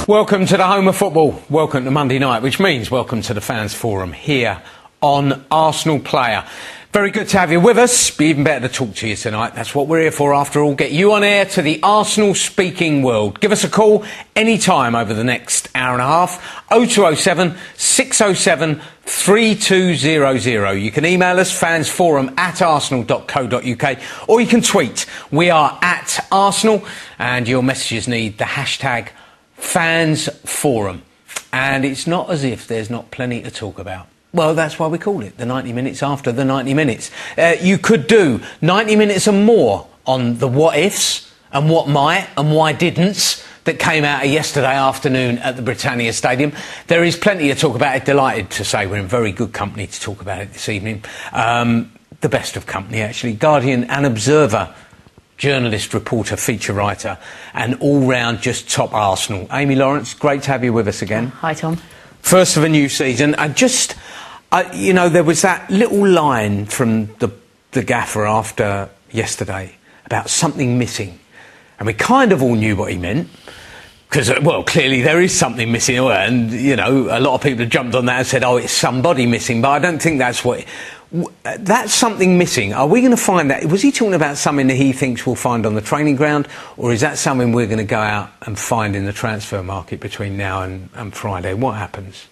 Welcome to the home of football. Welcome to Monday night, which means welcome to the Fans Forum here on Arsenal Player. Very good to have you with us. Be even better to talk to you tonight. That's what we're here for after all. Get you on air to the Arsenal speaking world. Give us a call any time over the next hour and a half. 0207 607 3200. You can email us fansforum@arsenal.co.uk, or you can tweet. We are at Arsenal, and your messages need the hashtag Fans Forum. And it's not as if there's not plenty to talk about. Well, that's why we call it the 90 minutes after the 90 minutes. You could do 90 minutes and more on the what-ifs and what might and why didn'ts that came out of yesterday afternoon at the Britannia Stadium. There is plenty to talk about it. Delighted to say we're in very good company to talk about it this evening. The best of company, actually. Guardian and Observer journalist, reporter, feature writer, and all-round just top Arsenal. Amy Lawrence, great to have you with us again. Hi, Tom. First of a new season. And just, you know, there was that little line from the gaffer after yesterday about something missing. And we kind of all knew what he meant. Because, well, clearly there is something missing. And, you know, a lot of people have jumped on that and said, oh, it's somebody missing. But I don't think that's what... That's something missing. Are we going to find that? Was he talking about something that he thinks we'll find on the training ground, or is that something we're going to go out and find in the transfer market between now and Friday? What happens?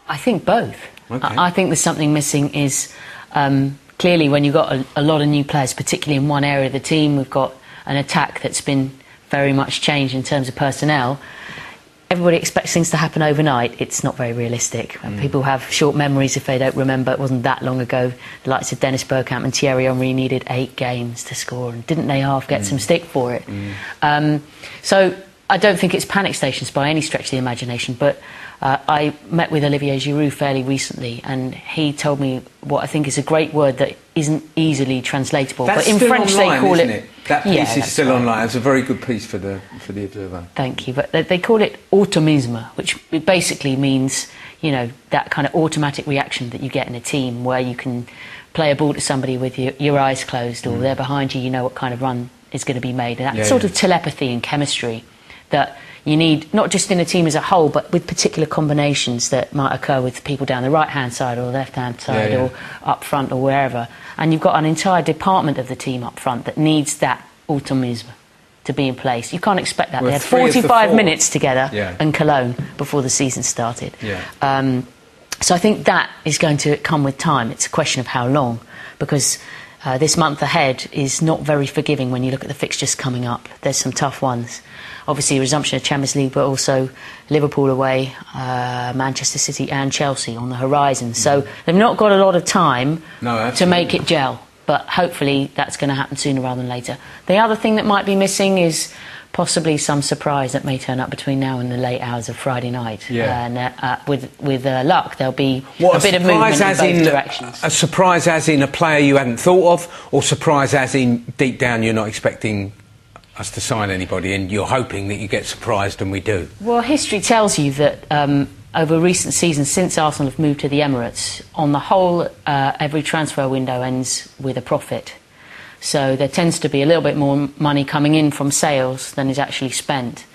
I think both. Okay. I think there's something missing is clearly when you've got a lot of new players, particularly in one area of the team. We've got an attack that's been very much changed in terms of personnel. Everybody expects things to happen overnight. It's not very realistic. People have short memories if they don't remember. It wasn't that long ago. The likes of Dennis Bergkamp and Thierry Henry needed 8 games to score, and didn't they half get some stick for it? So I don't think it's panic stations by any stretch of the imagination, but I met with Olivier Giroud fairly recently, and he told me what I think is a great word that isn't easily translatable. That's but in still French online, they call isn't it. That piece yeah, is still right. online. It's a very good piece for the Observer. Thank you. But they call it automisme, which basically means, you know, that kind of automatic reaction that you get in a team where you can play a ball to somebody with your eyes closed, or they're behind you, you know what kind of run is going to be made. And that sort of telepathy and chemistry that you need, not just in a team as a whole, but with particular combinations that might occur with people down the right-hand side or the left-hand side or up front or wherever. And you've got an entire department of the team up front that needs that automisme to be in place. You can't expect that. They had 45 minutes together in Cologne before the season started. So I think that is going to come with time. It's a question of how long, because this month ahead is not very forgiving when you look at the fixtures coming up. There's some tough ones. Obviously, resumption of Champions League, but also Liverpool away, Manchester City and Chelsea on the horizon. So they've not got a lot of time to make it gel, but hopefully that's going to happen sooner rather than later. The other thing that might be missing is possibly some surprise that may turn up between now and the late hours of Friday night. And with luck, there'll be a bit of movement in both directions. A surprise as in a player you hadn't thought of, or surprise as in deep down you're not expecting us to sign anybody and you're hoping that you get surprised, and we do? Well, history tells you that over recent seasons, since Arsenal have moved to the Emirates, on the whole, every transfer window ends with a profit. So there tends to be a little bit more money coming in from sales than is actually spent.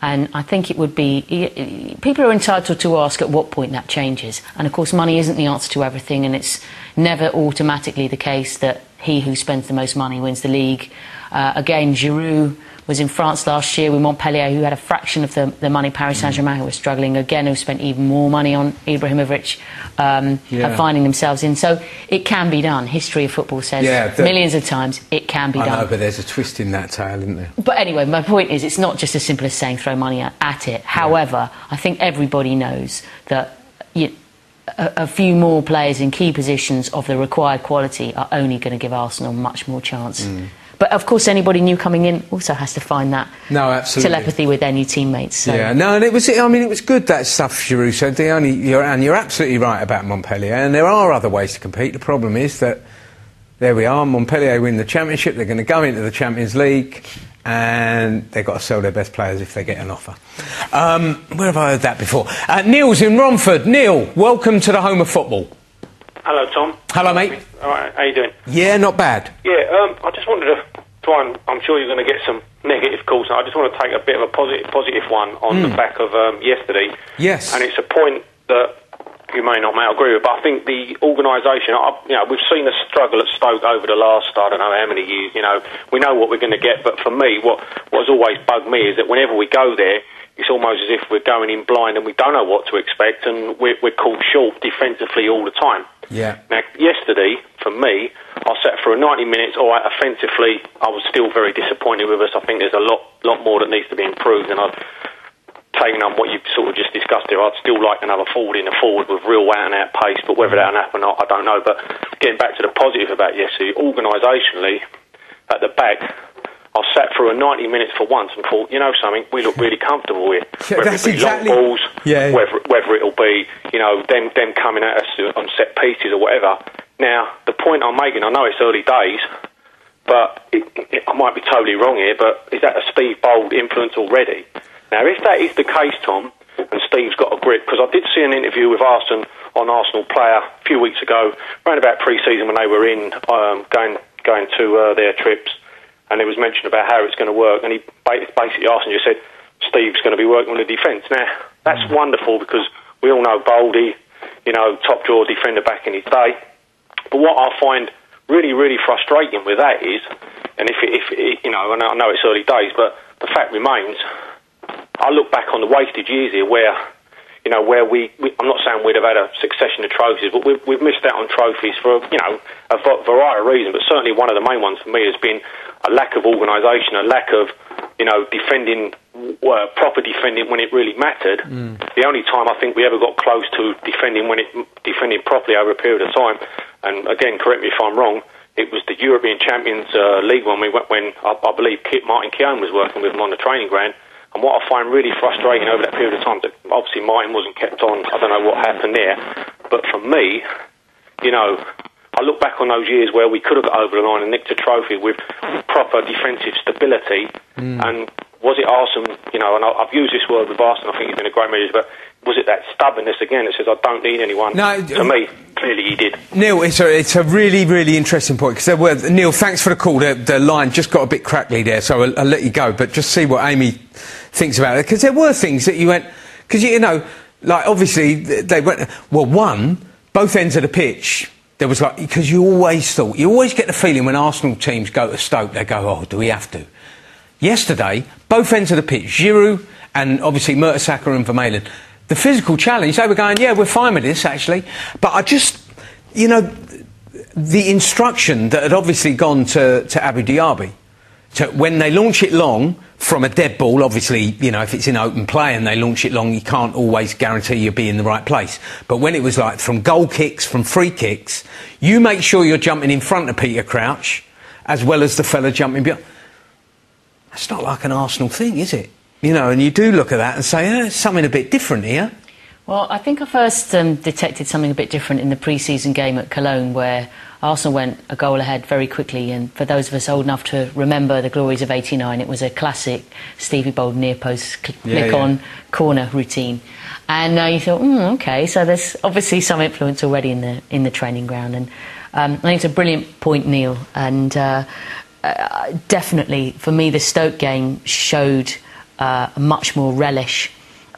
And I think it would be... People are entitled to ask at what point that changes. And, of course, money isn't the answer to everything, and it's never automatically the case that he who spends the most money wins the league. Again, Giroud was in France last year with Montpellier, who had a fraction of the money. Paris Saint-Germain, who was struggling again, who spent even more money on Ibrahimovic, are finding themselves in. So it can be done. History of football says millions of times it can be done. I know, but there's a twist in that tale, isn't there? But anyway, my point is it's not just as simple as saying throw money at it. However, I think everybody knows that a few more players in key positions of the required quality are only going to give Arsenal much more chance. But of course, anybody new coming in also has to find that telepathy with their new teammates. So. And it was. I mean, it was good, that stuff Giroud said. You're absolutely right about Montpellier, and there are other ways to compete. The problem is that there we are. Montpellier win the championship. They're going to go into the Champions League, and they've got to sell their best players if they get an offer. Where have I heard that before? Neil's in Romford. Neil, welcome to the home of football. Hello, Tom. Hello, mate. All right, how you doing? Yeah, not bad. Yeah, I just wanted to I'm sure you're going to get some negative calls. I just want to take a bit of a positive one on the back of yesterday. Yes. And it's a point that you may not agree with, but I think the organisation, we've seen us struggle at Stoke over the last, I don't know how many years, we know what we're going to get, but for me, what has always bugged me is that whenever we go there, it's almost as if we're going in blind and we don't know what to expect, and we're caught short defensively all the time. Yeah. Now, yesterday, for me, I sat for 90 minutes. All right, offensively, I was still very disappointed with us. I think there's a lot more that needs to be improved, and I've taken on what you've sort of just discussed here. I'd still like another forward with real out-and-out pace, but whether that'll happen or not, I don't know. But getting back to the positive about yesterday, organisationally, at the back, I sat through 90 minutes for once and thought, you know something, we look really comfortable here. Yeah, whether it be long balls, whether it'll be, them coming at us on set pieces or whatever. Now, the point I'm making, I know it's early days, but I might be totally wrong here, but is that a Steve Bold influence already? Now, if that is the case, Tom, and Steve's got a grip, because I did see an interview with Arsenal Player a few weeks ago, around about pre-season when they were in, going to their trips, and it was mentioned about how it's going to work, and he basically asked and just said, Steve's going to be working on the defence. Now, that's wonderful, because we all know Boldy, top drawer defender back in his day. But what I find really, really frustrating with that is, and if and I know it's early days, but the fact remains, I look back on the wasted years here where we I'm not saying we'd have had a succession of trophies, but we've missed out on trophies for, a variety of reasons, but certainly one of the main ones for me has been a lack of organisation, a lack of, defending, proper defending when it really mattered. The only time I think we ever got close to defending properly over a period of time, and again, correct me if I'm wrong, it was the European Champions League when I believe Martin Keown was working with him on the training ground. And what I find really frustrating over that period of time, that obviously Martin wasn't kept on, I don't know what happened there, but for me, I look back on those years where we could have got over the line and nicked a trophy with proper defensive stability, and was it Arsenal, and I've used this word with Arsenal, I think he's been a great manager, but was it that stubbornness again that says I don't need anyone? No, to me, clearly he did. Neil, it's a really, really interesting point, because Neil, thanks for the call. The line just got a bit crackly there, so I'll let you go, but just see what Amy thinks about it, because there were things that you went, because obviously they went, both ends of the pitch. There was because you always get the feeling when Arsenal teams go to Stoke, they go, oh, do we have to? Yesterday, both ends of the pitch, Giroud and obviously Mertesacker and Vermaelen, the physical challenge, they were going, yeah, we're fine with this, actually. But I just, the instruction that had obviously gone to Abu Dhabi, when they launch it long from a dead ball, obviously, if it's in open play and they launch it long, you can't always guarantee you'll be in the right place. But when it was like from goal kicks, from free kicks, you make sure you're jumping in front of Peter Crouch as well as the fella jumping behind. That's not like an Arsenal thing, is it? And you do look at that and say, there's something a bit different here. Well, I think I first detected something a bit different in the pre-season game at Cologne, where Arsenal went a goal ahead very quickly, and for those of us old enough to remember the glories of '89, it was a classic Stevie Bold near post click-on corner routine. And you thought, OK, so there's obviously some influence already in the training ground. And I think it's a brilliant point, Neil, and definitely, for me, the Stoke game showed much more relish.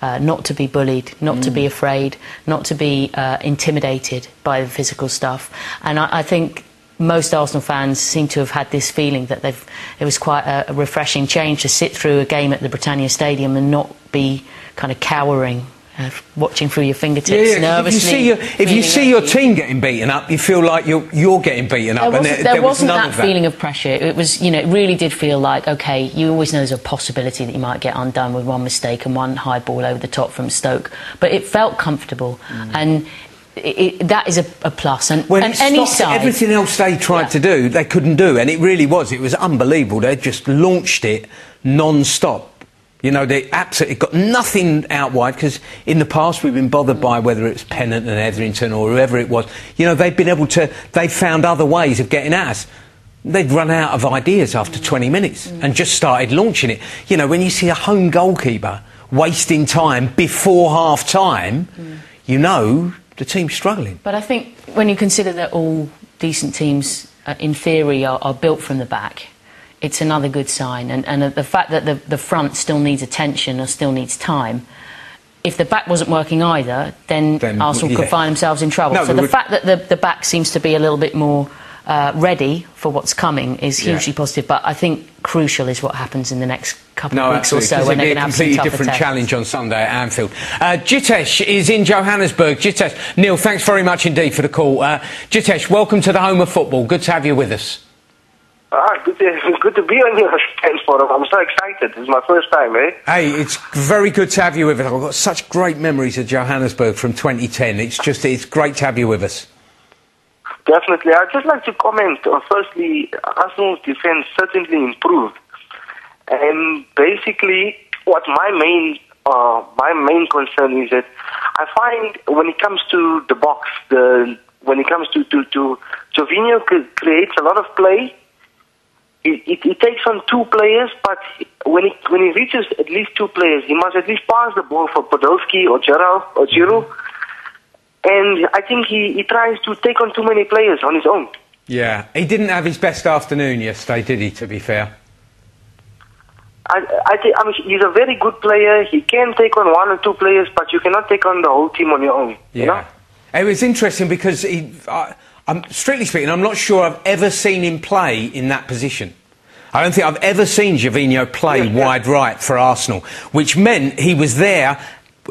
Not to be bullied, not to be afraid, not to be intimidated by the physical stuff. And I think most Arsenal fans seem to have had this feeling that it was quite a refreshing change to sit through a game at the Britannia Stadium and not be kind of cowering, watching through your fingertips nervously. If you see your team getting beaten up, you feel like you're getting beaten up. There wasn't that feeling of pressure. It was, it really did feel like, OK, you always know there's a possibility that you might get undone with one mistake and one high ball over the top from Stoke. But it felt comfortable, and that is a plus. And any side, everything else they tried to do, they couldn't do, and it really was. It was unbelievable. They just launched it non-stop. They absolutely got nothing out wide, because in the past we've been bothered by whether it's Pennant and Etherington or whoever it was. They found other ways of getting at us. They'd run out of ideas after 20 minutes and just started launching it. When you see a home goalkeeper wasting time before half-time, the team's struggling. But I think when you consider that all decent teams, in theory, are built from the back, it's another good sign. And the fact that the front still needs attention or still needs time, if the back wasn't working either, then Arsenal could find themselves in trouble. So the fact that the back seems to be a little bit more ready for what's coming is hugely positive. But I think crucial is what happens in the next couple of weeks or so when they're going to have some tougher tests. It'll be a completely different challenge on Sunday at Anfield. Jitesh is in Johannesburg. Jitesh, Neil, thanks very much indeed for the call. Jitesh, welcome to the home of football. Good to have you with us. Good to be on your fans forum. I'm so excited. It's my first time, eh? Hey, it's very good to have you with us. I've got such great memories of Johannesburg from 2010. It's great to have you with us. Definitely. I'd just like to comment. Firstly, Arsenal's defence certainly improved. And basically, what my main concern is that I find when it comes to the box, when it comes to Jovino creates a lot of play. It takes on two players, but when he reaches at least two players, he must at least pass the ball for Podolski or Giroud. And I think he tries to take on too many players on his own. Yeah, he didn't have his best afternoon yesterday, did he, to be fair? I mean, he's a very good player. He can take on one or two players, but you cannot take on the whole team on your own. Yeah. You know? It was interesting because strictly speaking, I'm not sure I've ever seen him play in that position. I don't think I've ever seen Jovino play wide right for Arsenal, which meant he was there,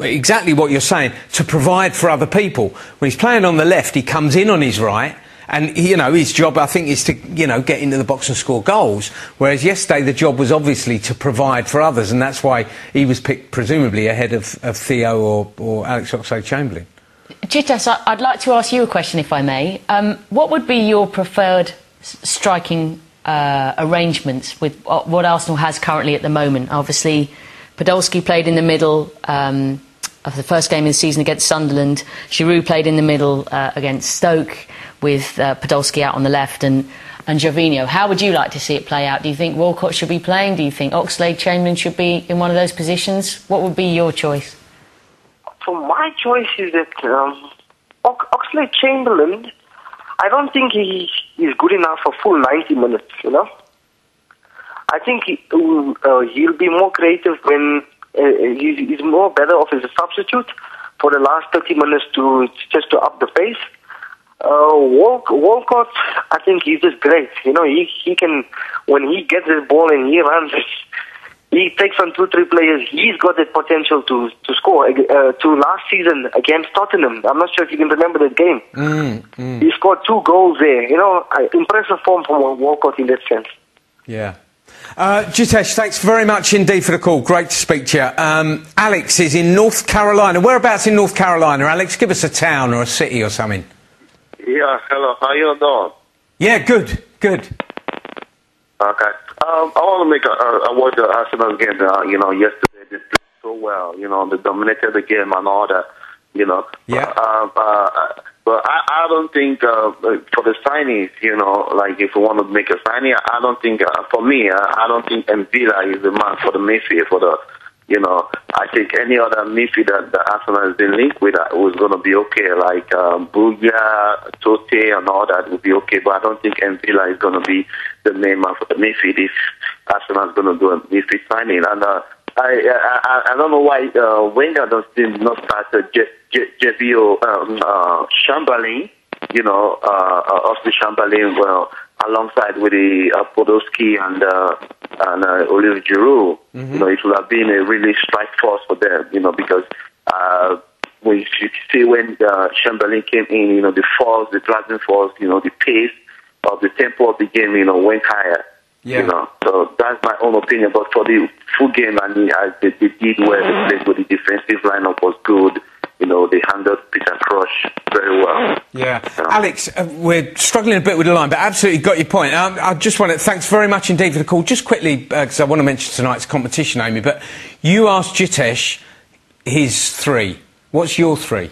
exactly what you're saying, to provide for other people. When he's playing on the left, he comes in on his right, and, his job, I think, is to, get into the box and score goals, whereas yesterday the job was obviously to provide for others, and that's why he was picked, presumably, ahead of Theo or Alex Oxlade-Chamberlain. Jitesh, I'd like to ask you a question, if I may. What would be your preferred striking arrangements with what Arsenal has currently at the moment? Obviously, Podolski played in the middle of the first game of the season against Sunderland. Giroud played in the middle against Stoke with Podolski out on the left and Jovino. How would you like to see it play out? Do you think Walcott should be playing? Do you think Oxlade-Chamberlain should be in one of those positions? What would be your choice? So my choice is that Oxlade-Chamberlain, I don't think he is good enough for full 90 minutes, I think he'll be more creative when he's more better off as a substitute for the last 30 minutes just to up the pace. Walcott, I think he's just great. He can, when he gets his ball and he runs, he takes on 2-3 players. He's got the potential to score. To last season against Tottenham, I'm not sure if you can remember that game. He scored 2 goals there. Impressive form from Walcott in that sense. Yeah. Jitesh, thanks very much indeed for the call. Great to speak to you. Alex is in North Carolina. Whereabouts in North Carolina, Alex? Give us a town or a city or something. Yeah, hello. How you doing? Yeah, good. Okay. I want to make I watched the Arsenal game, yesterday. They played so well, they dominated the game and all that, Yeah. But I don't think for the signings, like if you want to make a signing, I don't think, for me, I don't think Mvila is the man for the midfield, for the, I think any other midfielder that Arsenal has been linked with was going to be okay, like Bugia, Tote and all that would be okay, but I don't think Mvila is going to be the main man for the midfield if Arsenal is going to do a midfield signing. And I don't know why Wenger did not start Jevio Chamberlain, Oxlade-Chamberlain, alongside with the Podolski and Olivier Giroud. It would have been a really strike force for them, because when you see when Chamberlain came in, the driving force, the pace of the tempo of the game, went higher. Yeah. So that's my own opinion. But for the full game, they did well. They played with the defensive lineup was good. They handled Peter Crouch very well. Yeah. Alex, we're struggling a bit with the line, but absolutely got your point. I just want to, thanks very much indeed for the call. Just quickly, because I want to mention tonight's competition, Amy, but you asked Jitesh his 3. What's your 3?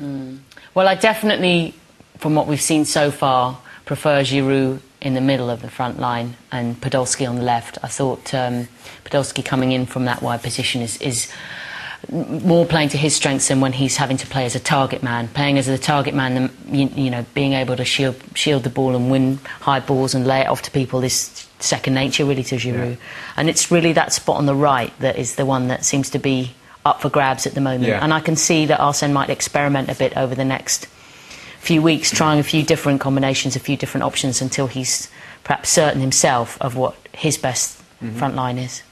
Well, I definitely, from what we've seen so far, prefer Giroud in the middle of the front line and Podolski on the left. I thought Podolski coming in from that wide position is more playing to his strengths than when he's having to play as a target man. Playing as a target man, you know, being able to shield the ball and win high balls and lay it off to people is second nature really to Giroud. Yeah. And it's really that spot on the right that is the one that seems to be up for grabs at the moment. Yeah. And I can see that Arsene might experiment a bit over the next few weeks, trying a few different combinations, a few different options until he's perhaps certain himself of what his best front line is.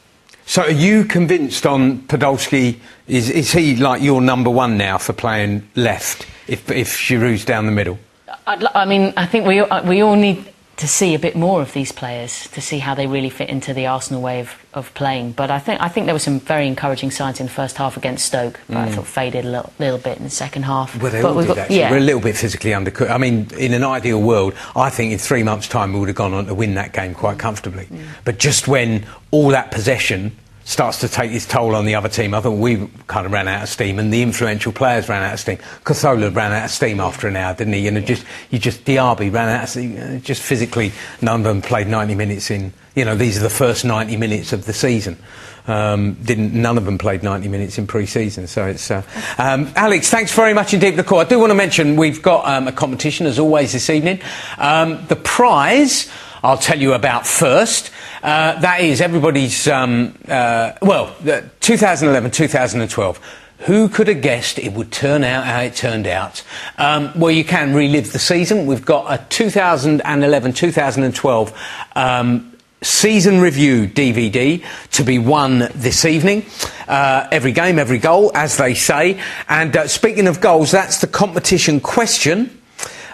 So are you convinced on Podolski? Is he like your number one now for playing left if Giroud's down the middle? I mean, I think we all need to see a bit more of these players to see how they really fit into the Arsenal way of playing. But I think there were some very encouraging signs in the first half against Stoke, but I thought faded a little bit in the second half. Well, they all did, actually. Yeah. We're a little bit physically undercooked. I mean, in an ideal world, I think in 3 months' time we would have gone on to win that game quite comfortably. But just when all that possession starts to take its toll on the other team, I thought we kind of ran out of steam, and the influential players ran out of steam. Cazorla ran out of steam after an hour, didn't he? And Diaby ran out of steam. Just physically, none of them played 90 minutes in. You know, these are the first 90 minutes of the season. None of them played 90 minutes in pre-season. So it's Alex, thanks very much indeed for the call. I do want to mention we've got a competition as always this evening. The prize I'll tell you about first. That is everybody's, 2011-2012. Who could have guessed it would turn out how it turned out? Well, you can relive the season. We've got a 2011-2012 season review DVD to be won this evening. Every game, every goal, as they say. And speaking of goals, that's the competition question.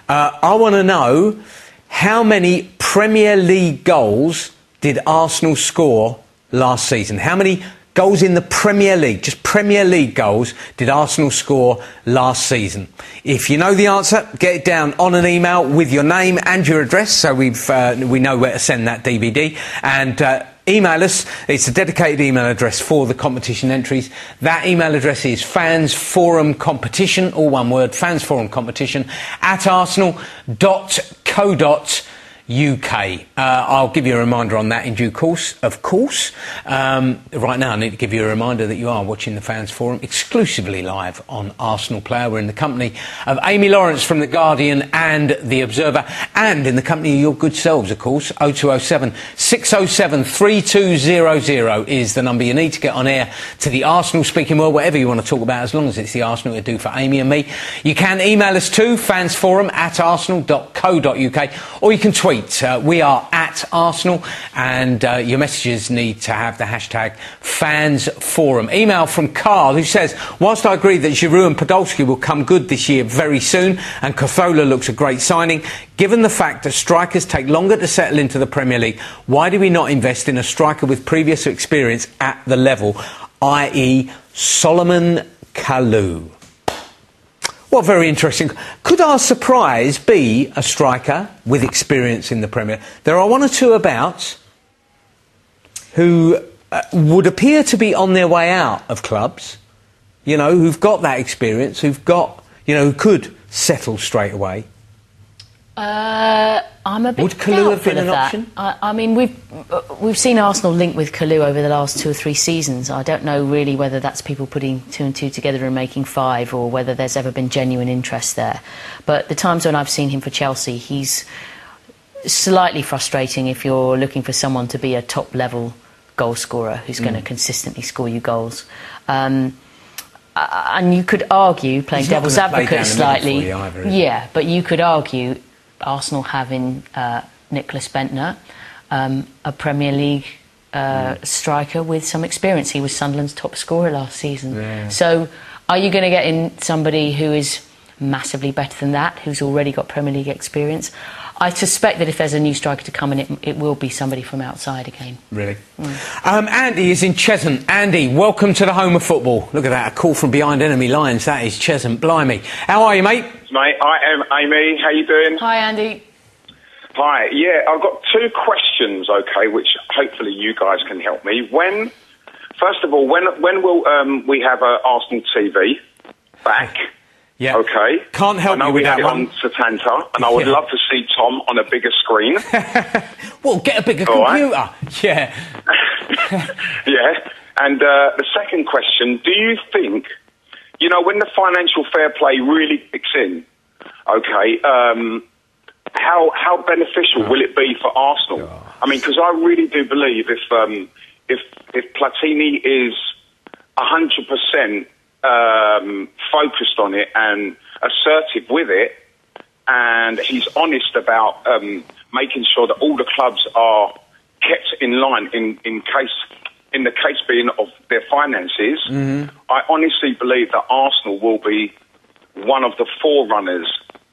I want to know, how many Premier League goals did Arsenal score last season? How many goals in the Premier League, just Premier League goals, did Arsenal score last season? If you know the answer, get it down on an email with your name and your address, so we know where to send that DVD. And email us. It's a dedicated email address for the competition entries. That email address is fansforumcompetition, all one word, fansforumcompetition @arsenal.co.uk. I'll give you a reminder on that in due course, of course. Right now I need to give you a reminder that you are watching the Fans Forum exclusively live on Arsenal Player. We're in the company of Amy Lawrence from The Guardian and The Observer, and in the company of your good selves, of course. 0207 607 3200 is the number you need to get on air to the Arsenal speaking world, whatever you want to talk about, as long as it's the Arsenal to do for Amy and me. You can email us too, fansforum@arsenal.co.uk, or you can tweet. We are at Arsenal, and your messages need to have the hashtag FansForum. Email from Carl, who says, whilst I agree that Giroud and Podolski will come good this year very soon, and Cazorla looks a great signing, given the fact that strikers take longer to settle into the Premier League, why do we not invest in a striker with previous experience at the level, i.e. Solomon Kalou? Well, very interesting. Could our surprise be a striker with experience in the Premier? There are one or two about who would appear to be on their way out of clubs, you know, who've got that experience, who've got, you know, who could settle straight away. I'm a bit Would Kalou have been an option? I mean, we've seen Arsenal linked with Kalou over the last 2 or 3 seasons. I don't know really whether that's people putting 2 and 2 together and making 5, or whether there's ever been genuine interest there. But the times when I've seen him for Chelsea, he's slightly frustrating if you're looking for someone to be a top-level goal scorer who's going to consistently score you goals. And you could argue, playing devil's advocate slightly, but you could argue Arsenal having Nicholas Bentner, a Premier League striker with some experience. He was Sunderland's top scorer last season. Yeah. So are you going to get in somebody who is massively better than that, who's already got Premier League experience? I suspect that if there's a new striker to come in, it will be somebody from outside again. Really? Andy is in Cheshunt. Andy, welcome to the home of football. Look at that, a call from behind enemy lines. That is Cheshunt. Blimey. How are you, mate? Mate, I am Amy. How you doing? Hi, Andy. Hi. Yeah, I've got 2 questions, okay, which hopefully you guys can help me. First of all, when will we have Arsenal TV back? Yeah. Okay. Can't help you with that one. I know we had it on Setanta, and I would love to see Tom on a bigger screen. Well, get a bigger computer. Right. Yeah. Yeah. And the second question, do you think, you know, when the financial fair play really kicks in, okay, how beneficial will it be for Arsenal? I mean, because I really do believe if Platini is 100% focused on it and assertive with it, and he's honest about making sure that all the clubs are kept in line in the case being of their finances, I honestly believe that Arsenal will be one of the forerunners,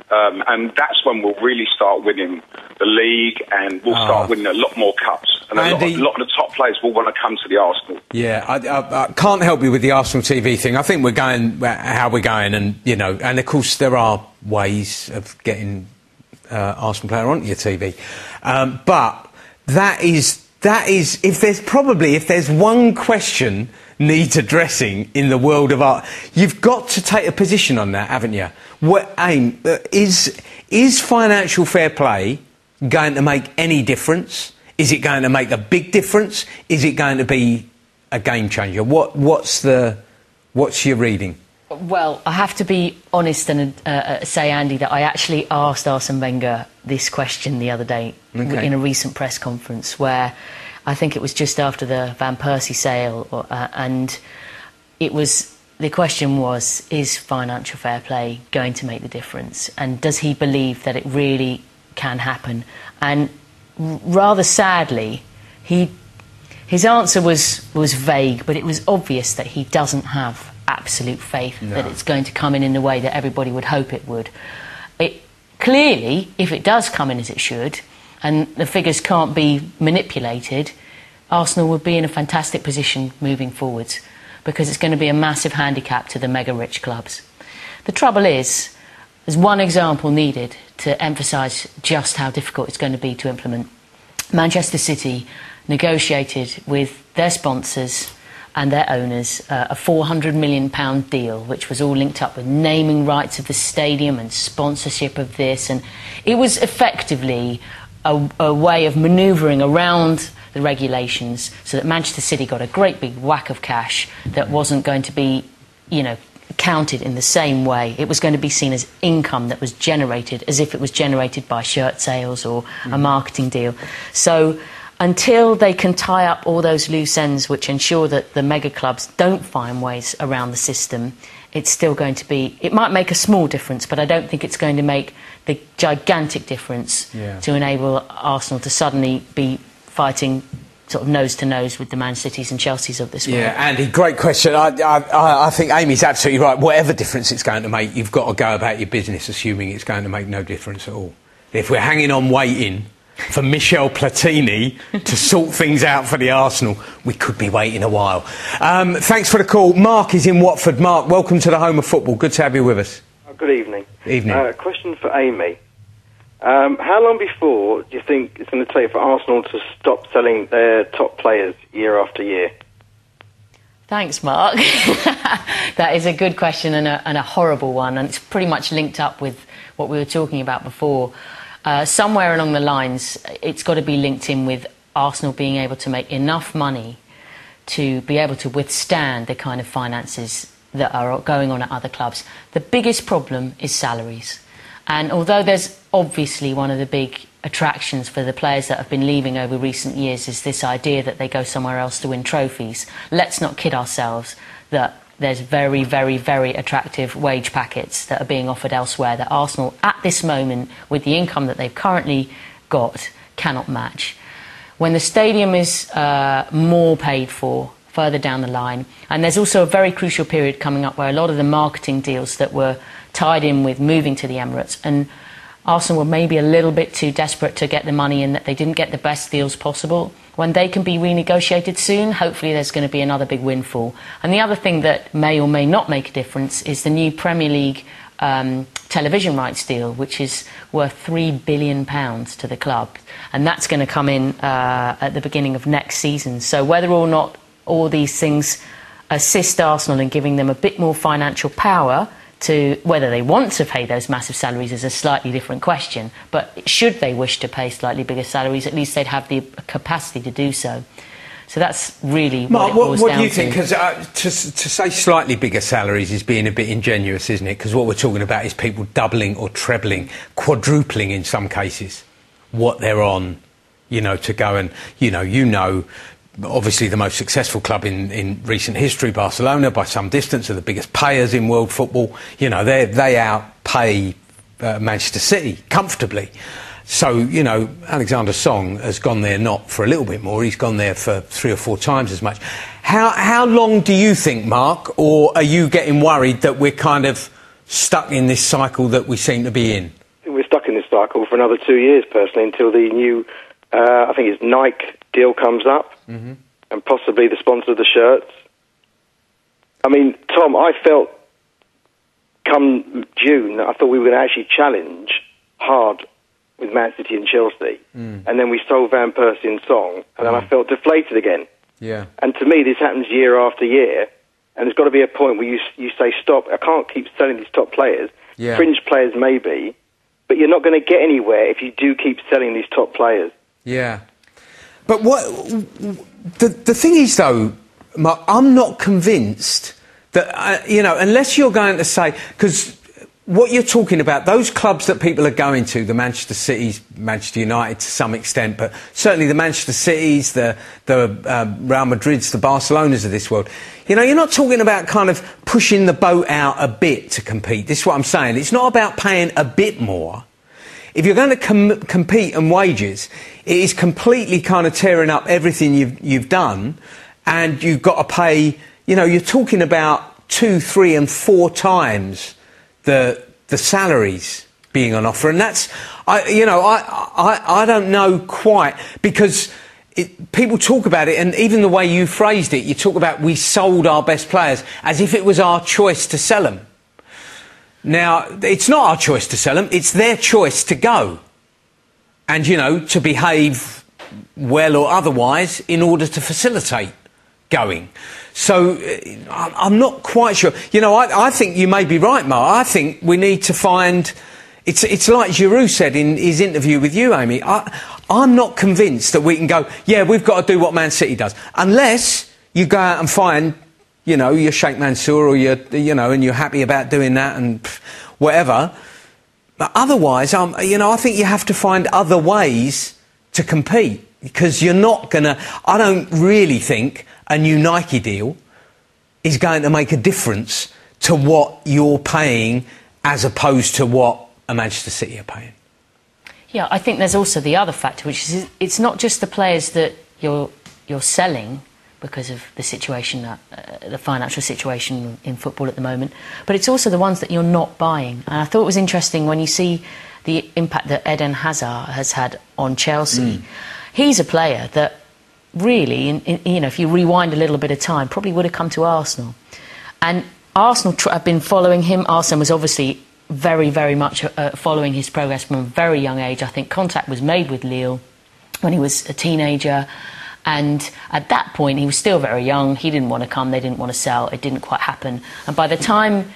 and that's when we'll really start winning the league, and we'll start winning a lot more cups. And a lot of the top players will want to come to the Arsenal. Yeah, I can't help you with the Arsenal TV thing. I think we're going how we're going, and you know, and of course there are ways of getting Arsenal player onto your TV, but that is if there's one question needs addressing in the world of art, you've got to take a position on that, haven't you? Is financial fair play going to make any difference? Is it going to make a big difference? Is it going to be a game changer? What's your reading? Well, I have to be honest and say, Andy, that I actually asked Arsene Wenger this question the other day in a recent press conference, where I think it was just after the Van Persie sale, and the question was, is financial fair play going to make the difference? And does he believe that it really can happen? And rather sadly, his answer was vague, but it was obvious that he doesn't have absolute faith that it's going to come in the way that everybody would hope it would. Clearly, if it does come in as it should, and the figures can't be manipulated, Arsenal would be in a fantastic position moving forwards, because it's going to be a massive handicap to the mega-rich clubs. The trouble is, there's one example needed to emphasise just how difficult it's going to be to implement. Manchester City negotiated with their sponsors and their owners a £400 million deal, which was all linked up with naming rights of the stadium and sponsorship of this, and it was effectively a way of manoeuvring around the regulations so that Manchester City got a great big whack of cash that wasn't going to be, you know, counted in the same way. It was going to be seen as income that was generated as if it was generated by shirt sales or a marketing deal. So until they can tie up all those loose ends which ensure that the mega clubs don't find ways around the system, it's still going to be... It might make a small difference, but I don't think it's going to make the gigantic difference to enable Arsenal to suddenly be fighting sort of nose-to-nose with the Man Cities and Chelseas of this world. Yeah, Andy, great question. I think Amy's absolutely right. Whatever difference it's going to make, you've got to go about your business assuming it's going to make no difference at all. If we're hanging on waiting for Michel Platini to sort things out for the Arsenal, we could be waiting a while. Thanks for the call. Mark is in Watford. Mark, welcome to the home of football. Good to have you with us. Good evening. Evening. Question for Amy. How long before do you think it's going to take for Arsenal to stop selling their top players year after year? Thanks, Mark. That is a good question and a horrible one, and it's pretty much linked up with what we were talking about before. Somewhere along the lines, it's got to be linked in with Arsenal being able to make enough money to be able to withstand the kind of finances that are going on at other clubs. The biggest problem is salaries. And although there's obviously one of the big attractions for the players that have been leaving over recent years is this idea that they go somewhere else to win trophies, let's not kid ourselves that there's very, very, very attractive wage packets that are being offered elsewhere that Arsenal, at this moment, with the income that they've currently got, cannot match. When the stadium is more paid for further down the line, and there's also a very crucial period coming up where a lot of the marketing deals that were tied in with moving to the Emirates, and Arsenal were maybe a little bit too desperate to get the money in, that they didn't get the best deals possible. When they can be renegotiated soon, hopefully there's going to be another big windfall. And the other thing that may or may not make a difference is the new Premier League television rights deal, which is worth £3 billion to the club. And that's going to come in at the beginning of next season. So whether or not all these things assist Arsenal in giving them a bit more financial power, to whether they want to pay those massive salaries is a slightly different question, but should they wish to pay slightly bigger salaries, at least they'd have the capacity to do so. So that's really Mark, what do you to. think? Because to say slightly bigger salaries is being a bit ingenuous, isn't it? Because what we're talking about is people doubling or trebling, quadrupling in some cases, what they're on, to go and, obviously the most successful club in recent history, Barcelona, by some distance, are the biggest payers in world football. They outpay Manchester City comfortably. So, Alexander Song has gone there not for a little bit more, he's gone there for 3 or 4 times as much. How long do you think, Mark, or are you getting worried that we're kind of stuck in this cycle that we seem to be in? I think we're stuck in this cycle for another 2 years, personally, until the new, I think it's Nike deal comes up, and possibly the sponsor of the shirts. I mean, Tom, I felt come June, I thought we were going to actually challenge hard with Man City and Chelsea, and then we sold Van Persie and Song, and then I felt deflated again. Yeah. And to me, this happens year after year, and there's got to be a point where you say, stop, I can't keep selling these top players. Yeah. Fringe players maybe, but you're not going to get anywhere if you do keep selling these top players. Yeah. But the thing is, though, Mark, I'm not convinced that, unless you're going to say, because what you're talking about, those clubs that people are going to, the Manchester Cities, Manchester United to some extent, but certainly the Manchester Cities, the Real Madrids, the Barcelonas of this world, you're not talking about kind of pushing the boat out a bit to compete. This is what I'm saying. It's not about paying a bit more. If you're going to compete on wages, it is completely kind of tearing up everything you've done, and you've got to pay, you're talking about 2, 3 and 4 times the salaries being on offer, and that's I don't know quite, because people talk about it, and even the way you phrased it, you talk about we sold our best players as if it was our choice to sell them. Now, it's not our choice to sell them; it's their choice to go, and to behave well or otherwise in order to facilitate going. So I'm not quite sure. I think you may be right, Mark. I think we need to find... It's like Giroud said in his interview with you, Amy. I'm not convinced that we can go, yeah, we've got to do what Man City does. Unless you go out and find, your Sheikh Mansour, or and you're happy about doing that and whatever. But otherwise, I think you have to find other ways to compete, because you're not going to... I don't really think a new Nike deal is going to make a difference to what you're paying as opposed to what a Manchester City are paying. Yeah, I think there's also the other factor, which is it's not just the players that you're selling because of the situation, the financial situation in football at the moment, but it's also the ones that you're not buying. And I thought it was interesting when you see the impact that Eden Hazard has had on Chelsea. He's a player that really, if you rewind a little bit of time, probably would have come to Arsenal. And Arsenal have been following him. Arsenal was obviously very, very much following his progress from a very young age. I think contact was made with Lille when he was a teenager. And at that point, he was still very young. He didn't want to come. They didn't want to sell. It didn't quite happen. And by the time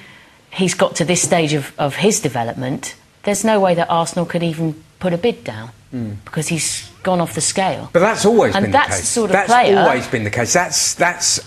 he's got to this stage of his development, there's no way that Arsenal could even put a bid down, because he's gone off the scale. But that's always been the case. The sort of player. That's always been the case. That's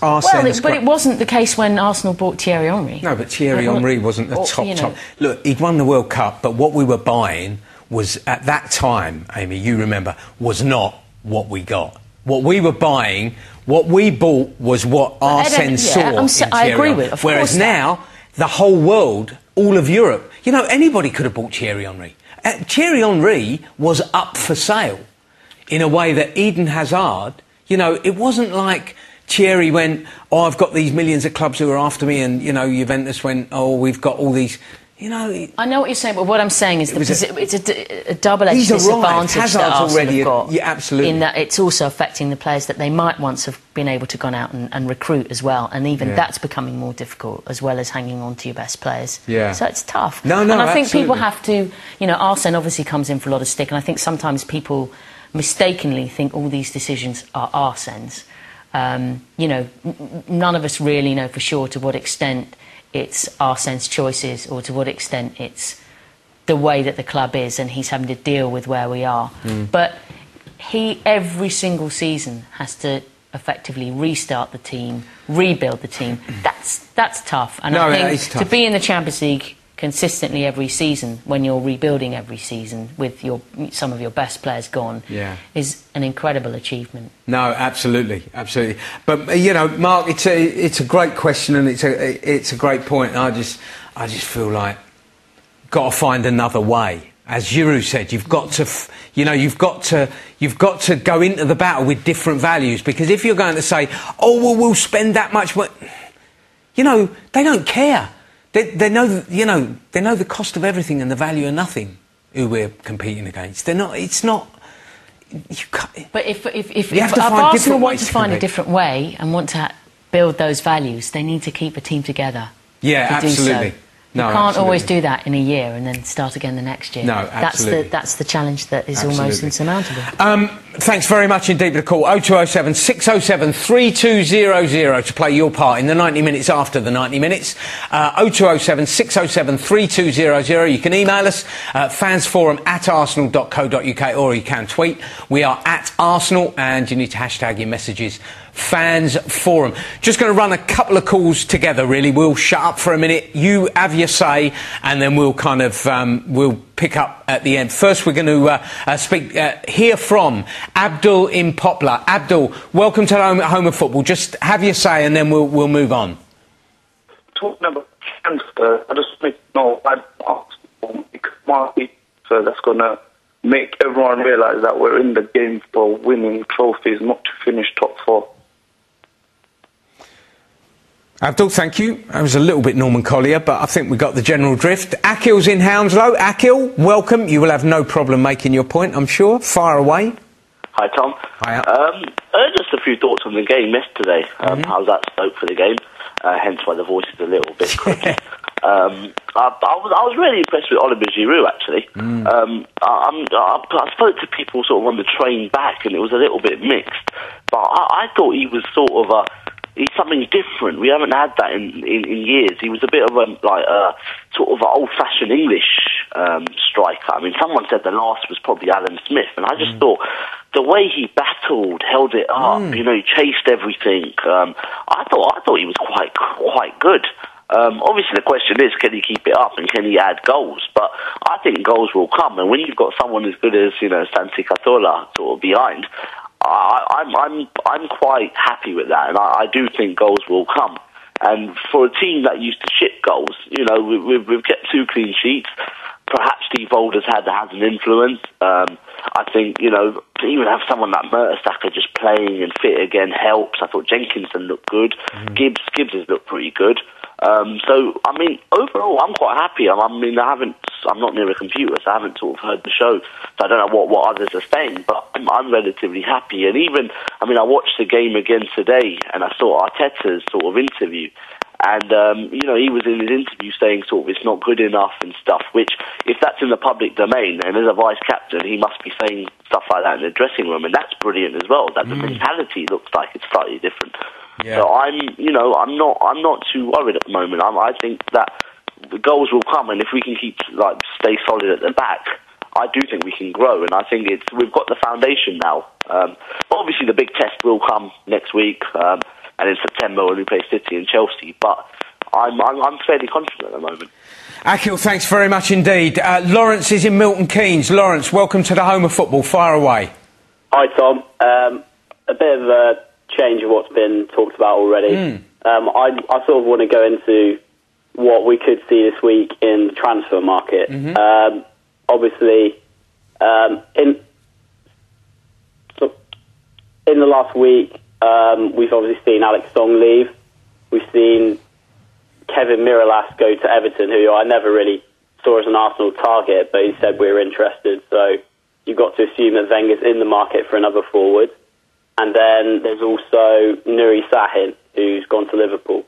Arsene's... Well, but it wasn't the case when Arsenal bought Thierry Henry. No, but Thierry Henry wasn't the top. Look, he'd won the World Cup, but what we were buying was, at that time, Amy, you remember, was not what we got. What we were buying, what we bought, was what Arsene saw in Thierry. I agree with it. Whereas now, the whole world, all of Europe, anybody could have bought Thierry Henry. Thierry Henry was up for sale in a way that Eden Hazard, it wasn't like Thierry went, I've got these millions of clubs who are after me, and, Juventus went, we've got all these... I know what you're saying, but what I'm saying is it's a double-edged disadvantage that Arsenal have got. Yeah, absolutely. In that it's also affecting the players that they might once have been able to gone out and recruit as well, and even that's becoming more difficult, as well as hanging on to your best players. Yeah. So it's tough. No, and I think absolutely. people have to... Arsene obviously comes in for a lot of stick, and I think sometimes people mistakenly think all these decisions are Arsene's. None of us really know for sure to what extent it's Arsene's choices, or to what extent it's the way that the club is and he's having to deal with where we are. But he, every single season, has to effectively restart the team, rebuild the team. That's tough. And No, I it think is tough. to be in the Champions League consistently every season when you're rebuilding every season with some of your best players gone is an incredible achievement. No, absolutely. But you know, Mark, it's a great question and it's a great point. I just feel like got to find another way. As Giroud said, you've got to go into the battle with different values, because if you're going to say, oh well, we'll spend that much money, you know, they don't care. They know the cost of everything and the value of nothing. Who we're competing against, they're not. It's not. You can't, but if Arsenal want to find a different way and want to build those values, they need to keep a team together. Yeah, absolutely. So. You can't always do that in a year and then start again the next year. No, absolutely. That's the challenge that is almost insurmountable. Thanks very much indeed for the call. 0207 607 3200 to play your part in the 90 minutes after the 90 minutes. 0207 607 3200. You can email us fansforum@arsenal.co.uk, or you can tweet. We are at Arsenal, and you need to hashtag your messages Fans Forum. Just going to run a couple of calls together, really. We'll shut up for a minute. You have your say, and then we'll kind of we'll pick up at the end. First, we're going to hear from Abdul in Poplar. Abdul, welcome to Home of Football. Just have your say, and then we'll move on. Talking about transfer, I just make no bad so that's going to make everyone realise that we're in the game for winning trophies, not to finish top four. Abdul, thank you. That was a little bit Norman Collier, but I think we got the general drift. Akil's in Hounslow. Akil, welcome. You will have no problem making your point, I'm sure. Fire away. Hi, Tom. Hiya. Just a few thoughts on the game yesterday. How's that Stoke for the game? Hence why the voice is a little bit croaky. I was really impressed with Oliver Giroud, actually. I spoke to people sort of on the train back, and it was a little bit mixed. But I thought he was sort of he's something different. We haven't had that in years. He was a bit of sort of an old-fashioned English striker. I mean, someone said the last was probably Alan Smith, and I just thought the way he battled, held it up, you know, he chased everything. I thought he was quite good. Obviously, the question is, can he keep it up and can he add goals? But I think goals will come, and when you've got someone as good as Santi Cazorla sort of behind, I'm quite happy with that, and I do think goals will come. And for a team that used to ship goals, we've kept 2 clean sheets. Perhaps Steve Alders has an influence. I think, to even have someone like Mertesacker just playing and fit again helps. I thought Jenkinson looked good. Gibbs has looked pretty good. So, I mean, overall, I'm quite happy. I'm not near a computer, so I haven't sort of heard the show, so I don't know what others are saying, but I'm relatively happy. And even, I watched the game again today, and I saw Arteta's sort of interview, and, he was in his interview saying sort of it's not good enough and stuff, which, if that's in the public domain, and as a vice-captain, he must be saying stuff like that in the dressing room, and that's brilliant as well, that the mentality looks like it's slightly different. Yeah. So I'm not too worried at the moment. I think that the goals will come, and if we can stay solid at the back, I do think we can grow, and I think we've got the foundation now. But obviously the big test will come next week, and in September when we play City and Chelsea. But I'm fairly confident at the moment. Akil, thanks very much indeed. Lawrence is in Milton Keynes. Lawrence, welcome to the Home of Football. Fire away. Hi, Tom. A bit of a change of what's been talked about already. I sort of want to go into what we could see this week in the transfer market. Obviously, in the last week, we've obviously seen Alex Song leave. We've seen Kevin Miralas go to Everton, who I never really saw as an Arsenal target, but he said we were interested. So you've got to assume that Wenger's in the market for another forward. And then there's also Nuri Sahin, who's gone to Liverpool.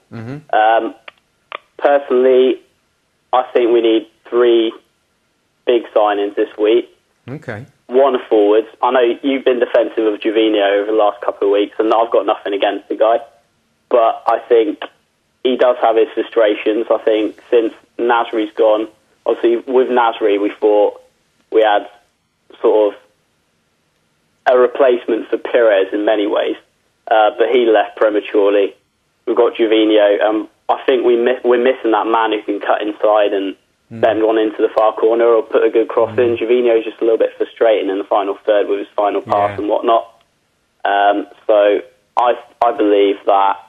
Personally, I think we need 3 big signings this week. Okay. 1 forward. I know you've been defensive of Jovino over the last couple of weeks, and I've got nothing against the guy. But I think he does have his frustrations. I think since Nasri's gone, obviously with Nasri we thought we had sort of a replacement for Pires in many ways. but he left prematurely. We've got Gervinho. I think we're missing that man who can cut inside and bend one into the far corner or put a good cross in. Gervinho's just a little bit frustrating in the final third with his final pass and whatnot. So I believe that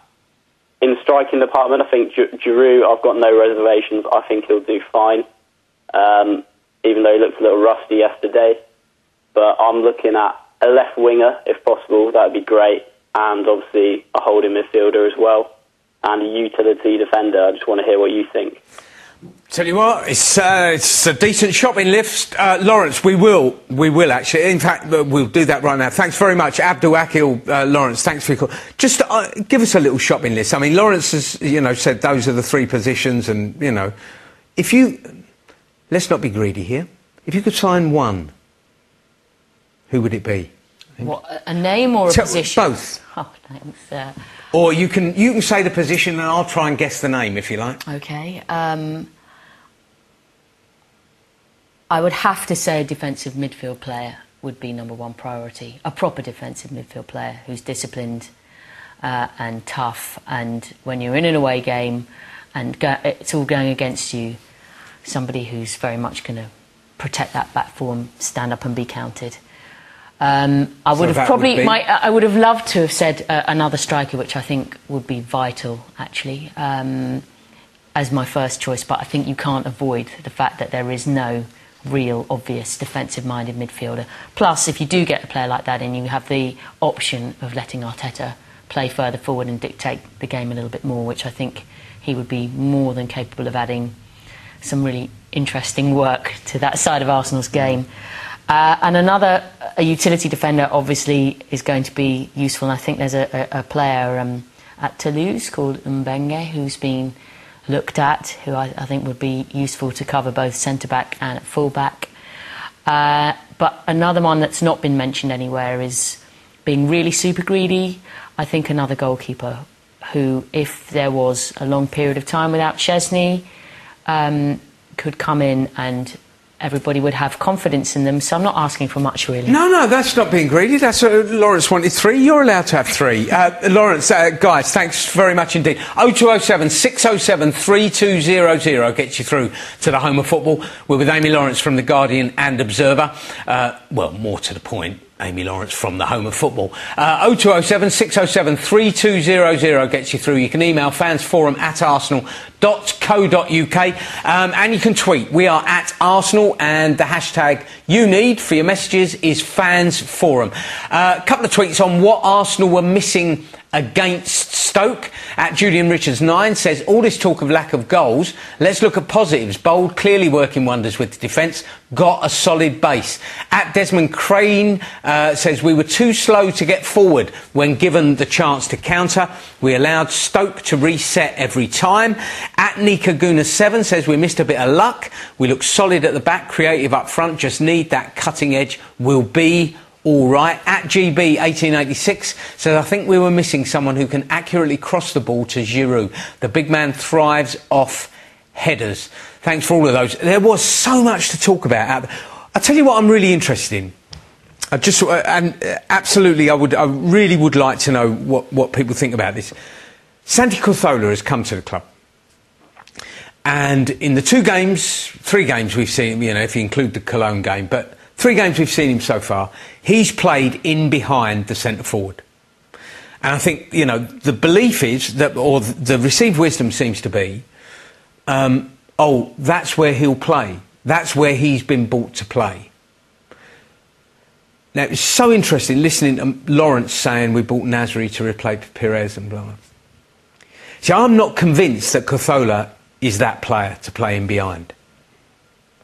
in the striking department, I think Giroud, I've got no reservations. I think he'll do fine, even though he looked a little rusty yesterday. But I'm looking at a left winger, if possible. That would be great. And obviously a holding midfielder as well. And a utility defender. I just want to hear what you think. Tell you what, it's a decent shopping list. Lawrence, we will actually. In fact, we'll do that right now. Thanks very much, Abdul Akil. Lawrence, thanks for your call. Just give us a little shopping list. I mean, Lawrence has, said those are the three positions, and if you, let's not be greedy here. If you could sign one, who would it be? What, a name or a position? Both. Oh, thanks. Or you can say the position, and I'll try and guess the name if you like. Okay. I would have to say a defensive midfield player would be number one priority. A proper defensive midfield player who's disciplined and tough, and when you're in an away game and it's all going against you, somebody who's very much going to protect that back four and stand up and be counted. I would have loved to have said another striker, which I think would be vital, actually, as my first choice. But I think you can't avoid the fact that there is no real obvious defensive-minded midfielder. Plus, if you do get a player like that in, you have the option of letting Arteta play further forward and dictate the game a little bit more, which I think he would be more than capable of adding some really interesting work to that side of Arsenal's game. And a utility defender, obviously, is going to be useful. And I think there's a player at Toulouse called Mbenge who's been looked at, who I think would be useful to cover both centre-back and full-back. But another one that's not been mentioned anywhere is being really super greedy. I think another goalkeeper who, if there was a long period of time without Szczesny, could come in and everybody would have confidence in them. So I'm not asking for much, really. No, that's not being greedy. That's Lawrence wanted 3. You're allowed to have 3. Lawrence, guys, thanks very much indeed. 0207 607 3200 gets you through to the home of football. We're with Amy Lawrence from The Guardian and Observer. Well, more to the point, Amy Lawrence from the home of football. 0207 607 3200 gets you through. You can email fansforum@arsenal.co.uk and you can tweet. We are at Arsenal, and the hashtag you need for your messages is fansforum. A couple of tweets on what Arsenal were missing against Stoke. At Julian Richards 9 says, all this talk of lack of goals, let's look at positives. Bold, clearly working wonders with the defence, got a solid base. At Desmond Crane says, we were too slow to get forward when given the chance to counter. We allowed Stoke to reset every time. At Nika Guna 7 says, we missed a bit of luck. We look solid at the back, creative up front, just need that cutting edge. We'll be all right. At GB 1886 says, I think we were missing someone who can accurately cross the ball to Giroud. The big man thrives off headers. Thanks for all of those. There was so much to talk about. I'll tell you what I'm really interested in. Absolutely, I really would like to know what people think about this. Santi Cazorla has come to the club. And in the 3 games we've seen him, if you include the Cologne game, but 3 games we've seen him so far, he's played in behind the centre forward. And I think, the belief is that, or the received wisdom seems to be, that's where he'll play. That's where he's been brought to play. Now, it's so interesting listening to Lawrence saying we bought Nasri to replace Perez and blah, blah. See, I'm not convinced that Cazorla is that player to play in behind.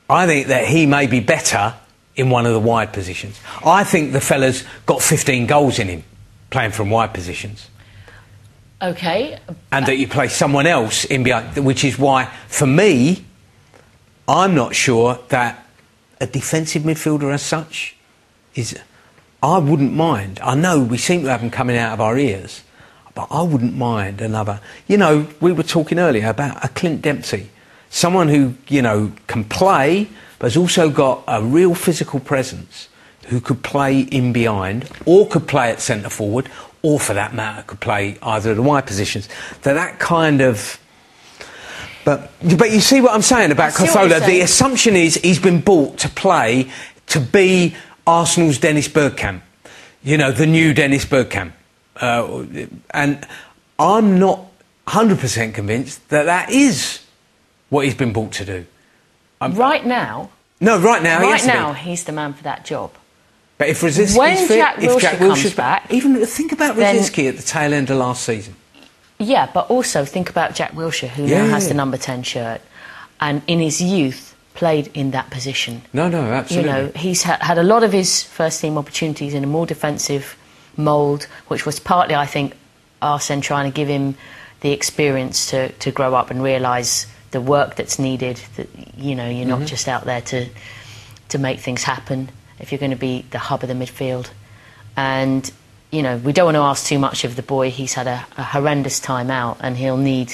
I think that he may be better in one of the wide positions. I think the fella's got 15 goals in him playing from wide positions. OK. And that you play someone else in behind, which is why, for me, I'm not sure that a defensive midfielder as such is... I wouldn't mind. I know we seem to have them coming out of our ears, but I wouldn't mind another... we were talking earlier about a Clint Dempsey, someone who, can play, but has also got a real physical presence. who could play in behind, or could play at centre forward, or for that matter could play either of the wide positions. That kind of... But you see what I'm saying about Cazorla? The assumption is he's been bought to play, to be Arsenal's Dennis Bergkamp. You know, the new Dennis Bergkamp. And I'm not 100% convinced that is what he's been bought to do. Right now? No, right now. Right now, he's the man for that job. But if Rosick's when fit, Jack Wilshere comes back... Even think about Rosicky at the tail end of last season. Yeah, but also think about Jack Wilshere, who now has the number 10 shirt, and in his youth played in that position. No, absolutely. You know, he's had a lot of his first-team opportunities in a more defensive mould, which was partly, I think, Arsene trying to give him the experience to grow up and realise the work that's needed, that, you know, you're not just out there to make things happen if you're going to be the hub of the midfield. And... you know, we don't want to ask too much of the boy. He's had a horrendous time out, and he'll need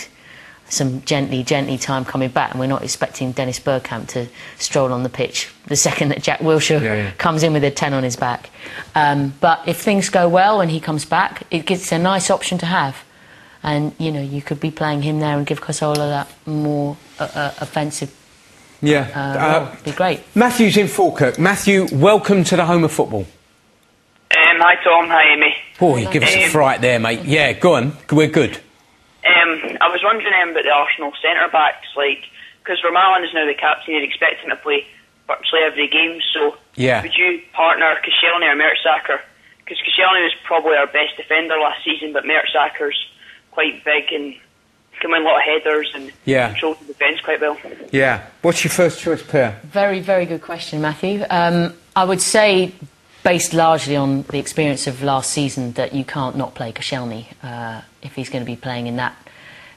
some gently time coming back. And we're not expecting Dennis Bergkamp to stroll on the pitch the second that Jack Wilshere comes in with a 10 on his back. But if things go well and he comes back, it's a nice option to have. And, you know, you could be playing him there and give Cazorla that more offensive role. It'd be great. Matthew's in Falkirk. Matthew, welcome to the home of football. Hi Tom, hi Amy. Oh, you give us a fright there, mate. Yeah, go on. We're good. I was wondering about the Arsenal centre-backs, like, because Vermaelen is now the captain, you'd expect him to play virtually every game, so would you partner Koscielny or Mertesacker? Because Koscielny was probably our best defender last season, but Mertesacker's quite big and can win a lot of headers and controls the defence quite well. Yeah. What's your first choice pair? Very, very good question, Matthew. I would say... based largely on the experience of last season, that you can't not play Koscielny if he's going to be playing in that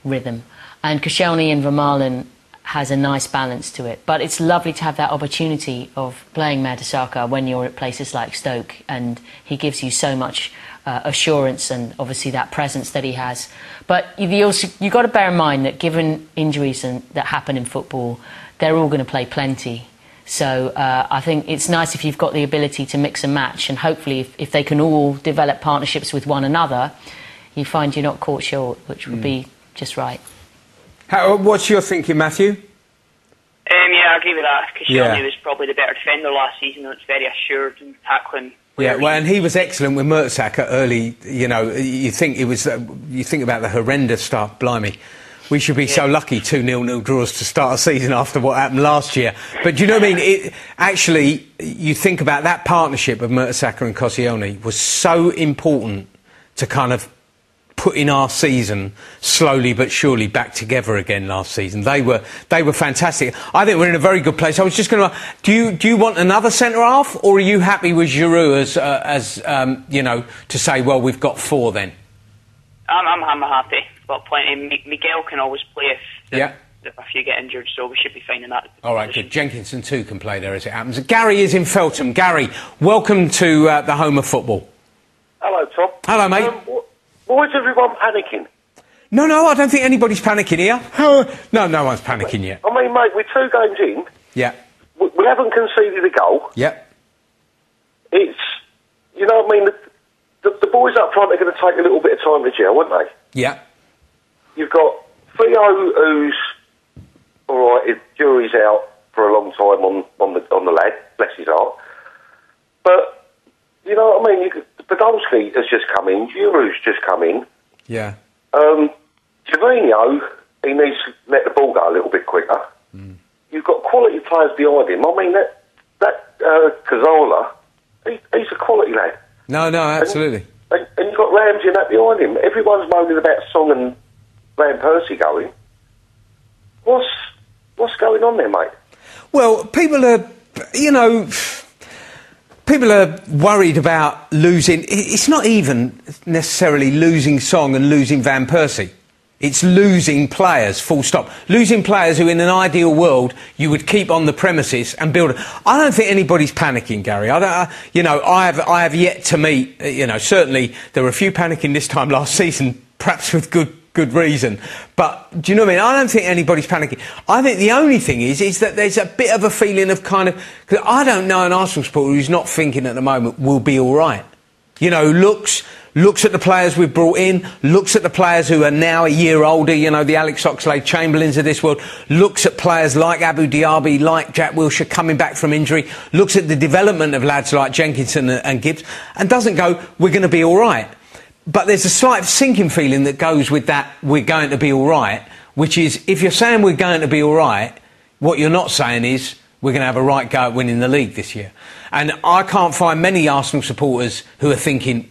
rhythm. And Koscielny and Vermaelen has a nice balance to it. But it's lovely to have that opportunity of playing Mertesacker when you're at places like Stoke, and he gives you so much assurance and obviously that presence that he has. But you've got to bear in mind that given injuries that happen in football, they're all going to play plenty. So I think it's nice if you've got the ability to mix and match, and hopefully if they can all develop partnerships with one another, you find you're not caught short, which would be just right. What's your thinking, Matthew? I agree with that. Koscielny was probably the better defender last season, and it's very assured and tackling. Yeah, well, and he was excellent with Mertesacker early. You know, you think about the horrendous start, blimey. We should be so lucky 2 0-0 draws to start a season after what happened last year. But do you know what I mean? Actually, you think about that partnership of Mertesacker and Koscielny was so important to kind of putting our season slowly but surely back together again last season. They were fantastic. I think we're in a very good place. I was just going to ask, do you want another centre half, or are you happy with Giroud as you know, to say, well, we've got 4 then? I'm happy. Got plenty. Miguel can always play if you get injured, so we should be fine in that. All right, good. Jenkinson too can play there as it happens. Gary is in Feltham. Gary, welcome to the home of football. Hello, Tom. Hello, mate. Why is everyone panicking? No, I don't think anybody's panicking here. No one's panicking yet. I mean, mate, we're 2 games in. Yeah. We haven't conceded a goal. Yep. It's, you know what I mean, the boys up front are going to take a little bit of time to gel, won't they? Yeah. You've got Theo, who's all right. His jury's out for a long time on the lad. Bless his heart. But you know what I mean. Podolski has just come in. Giroud's just come in. Yeah. Gervinho, he needs to let the ball go a little bit quicker. You've got quality players behind him. I mean that Cazorla, he's a quality lad. No, absolutely. And you've got Ramsey and that behind him. Everyone's moaning about Song and Van Persie going. What's going on there, mate? Well, people are worried about losing. It's not even necessarily losing Song and losing Van Persie. It's losing players, full stop. Losing players who, in an ideal world, you would keep on the premises and build. I don't think anybody's panicking, Gary. I have yet to meet. Certainly there were a few panicking this time last season, perhaps with good good reason. But do you know what I mean? I don't think anybody's panicking. I think the only thing is that there's a bit of a feeling of kind of... Because I don't know an Arsenal supporter who's not thinking at the moment, we'll be all right. You know, looks at the players we've brought in, looks at the players who are now a year older, you know, the Alex Oxlade-Chamberlains of this world, looks at players like Abu Diaby, like Jack Wilshere coming back from injury, looks at the development of lads like Jenkinson and Gibbs, and doesn't go, we're going to be all right. But there's a slight sinking feeling that goes with that, we're going to be all right, which is, if you're saying we're going to be all right, what you're not saying is we're going to have a right go at winning the league this year. And I can't find many Arsenal supporters who are thinking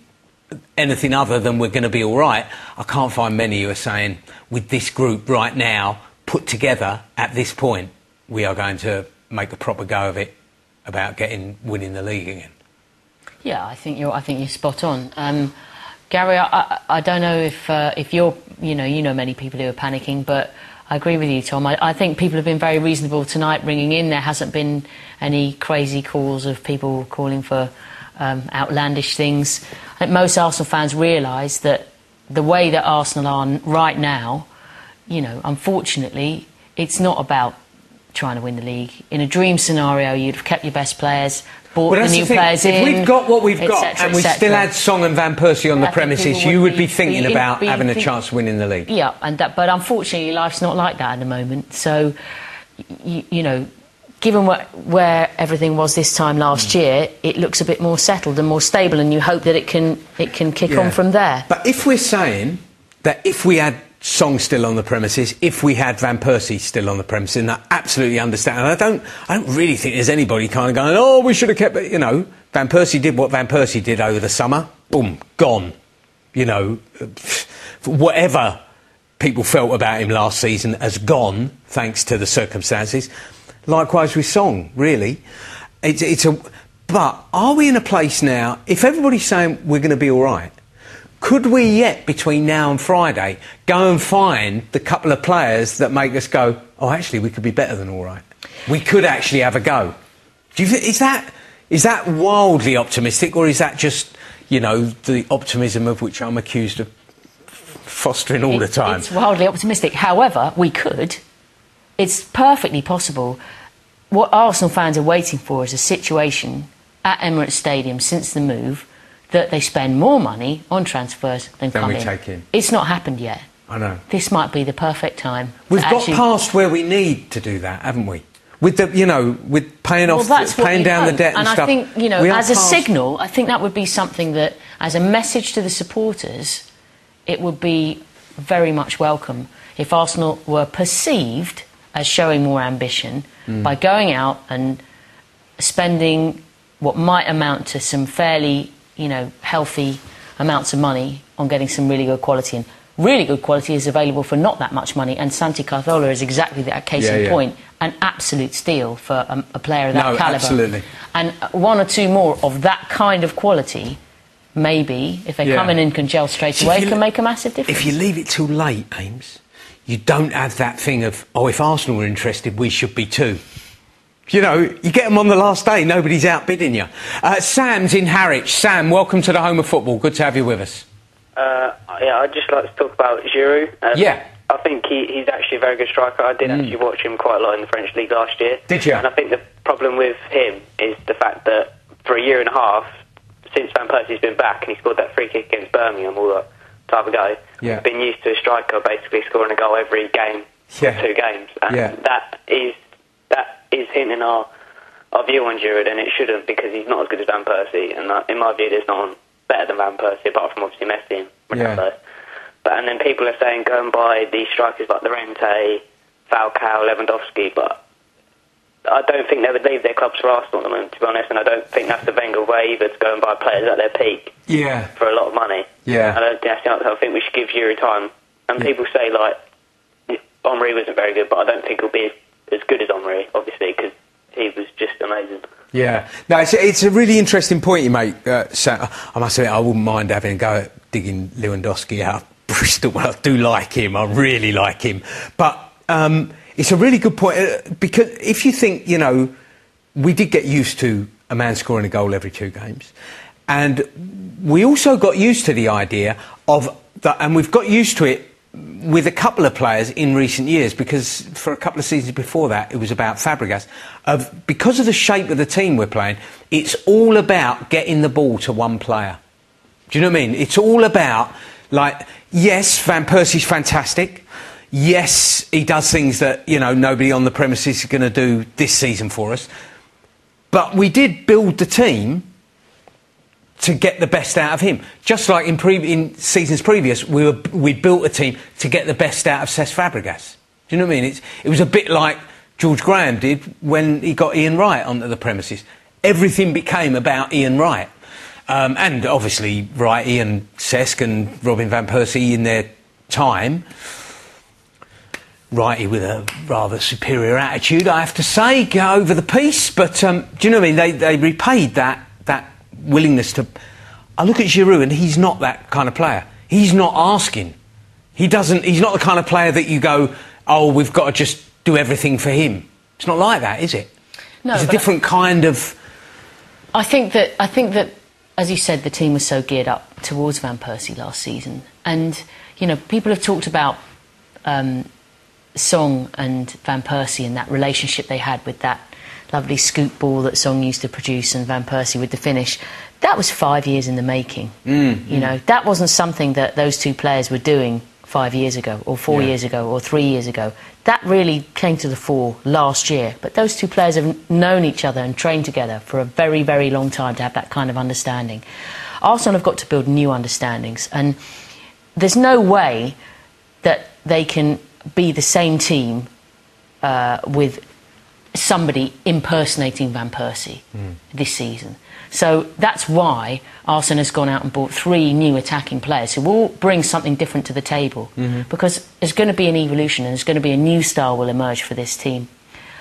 anything other than we're going to be all right. I can't find many who are saying, with this group right now, put together at this point, we are going to make a proper go of it about winning the league again. Yeah, I think you're spot on. Gary, I don't know if you're, you know many people who are panicking, but I agree with you, Tom. I think people have been very reasonable tonight ringing in. There hasn't been any crazy calls of people calling for outlandish things. I think most Arsenal fans realise that the way that Arsenal are right now, you know, unfortunately, it's not about trying to win the league. In a dream scenario, you'd have kept your best players, bought the new players in. If we'd got what we've got and we still had Song and Van Persie on the premises, you would be thinking about having a chance of winning the league. Yeah, but unfortunately, life's not like that at the moment. So, you know, given where everything was this time last year, it looks a bit more settled and more stable, and you hope that it can kick on from there. But if we're saying that if we had Song still on the premises, if we had Van Persie still on the premises, and I absolutely understand, and I don't really think there's anybody kind of going, oh, we should have kept it, you know. Van Persie did what Van Persie did over the summer, boom, gone. You know, whatever people felt about him last season has gone, thanks to the circumstances. Likewise with Song, really. But are we in a place now, if everybody's saying we're going to be all right, could we yet, between now and Friday, go and find the couple of players that make us go, oh, actually, we could be better than all right? We could actually have a go. Do you think, is that wildly optimistic, or is that just, you know, the optimism of which I'm accused of fostering all the time? It's wildly optimistic. However, we could. It's perfectly possible. What Arsenal fans are waiting for is a situation at Emirates Stadium since the move that they spend more money on transfers than come in. It's not happened yet. I know. This might be the perfect time. We've got past where we need to do that, haven't we? With the, you know, with paying down the debt and stuff. And I think, you know, as a signal, I think that would be something that, as a message to the supporters, it would be very much welcome if Arsenal were perceived as showing more ambition by going out and spending what might amount to some fairly, you know, healthy amounts of money on getting some really good quality. And really good quality is available for not that much money, and Santi Cazorla is exactly that case in point. An absolute steal for a player of that calibre. Absolutely. And one or two more of that kind of quality, maybe, if they come in and can gel straight away, can make a massive difference. If you leave it too late, Ames, you don't have that thing of, oh, if Arsenal were interested, we should be too. You know, you get them on the last day, nobody's outbidding you. Sam's in Harwich. Sam, welcome to the home of football. Good to have you with us. I'd just like to talk about Giroud. I think he's actually a very good striker. I did actually watch him quite a lot in the French league last year. Did you? And I think the problem with him is the fact that for a year and a half, since Van Persie's been back and he scored that free kick against Birmingham all that time ago, he's been used to a striker basically scoring a goal every game, 2 games. And that is hinting our view on Giroud, and it shouldn't, because he's not as good as Van Persie. And in my view, there's no one better than Van Persie, apart from obviously Messi and Ronaldo. And then people are saying go and buy these strikers like Llorente, Falcao, Lewandowski, but I don't think they would leave their clubs for Arsenal at the moment, to be honest, and I don't think that's the Wenger way either, to go and buy players at their peak for a lot of money. I think we should give Giroud time. And people say, like, Henry wasn't very good, but I don't think he'll be as good as Henry, obviously, because he was just amazing. Yeah. No, it's a really interesting point you make, Sam. I must admit, I wouldn't mind having a go at digging Lewandowski out. Bristol, well, I do like him. I really like him. But it's a really good point, because if you think, you know, we did get used to a man scoring a goal every 2 games. And we also got used to the idea of that, and we've got used to it with a couple of players in recent years, because for a couple of seasons before that, it was about Fabregas. Because of the shape of the team we're playing, it's all about getting the ball to one player. Do you know what I mean? It's all about, like, yes, Van Persie's fantastic. Yes, he does things that, you know, nobody on the premises is going to do this season for us. But we did build the team to get the best out of him. Just like in seasons previous, we built a team to get the best out of Cesc Fabregas. Do you know what I mean? It was a bit like George Graham did when he got Ian Wright onto the premises. Everything became about Ian Wright. And obviously Wrighty and Cesc and Robin Van Persie in their time. Wrighty with a rather superior attitude, I have to say, go over the piece. But do you know what I mean? They repaid that willingness to... I look at Giroud and he's not that kind of player. He's not asking. He's not the kind of player that you go, oh, we've got to just do everything for him. It's not like that, is it? No, it's a different kind of... I think that, as you said, the team was so geared up towards Van Persie last season. And, you know, people have talked about Song and Van Persie and that relationship they had with that lovely scoop ball that Song used to produce and Van Persie with the finish. That was 5 years in the making. You know, that wasn't something that those two players were doing 5 years ago or 4 years ago or 3 years ago. That really came to the fore last year. But those two players have known each other and trained together for a very, very long time to have that kind of understanding. Arsenal have got to build new understandings, and there's no way that they can be the same team with somebody impersonating Van Persie this season. So that's why Arsenal has gone out and bought 3 new attacking players who will bring something different to the table, because there's going to be an evolution and there's going to be a new style will emerge for this team.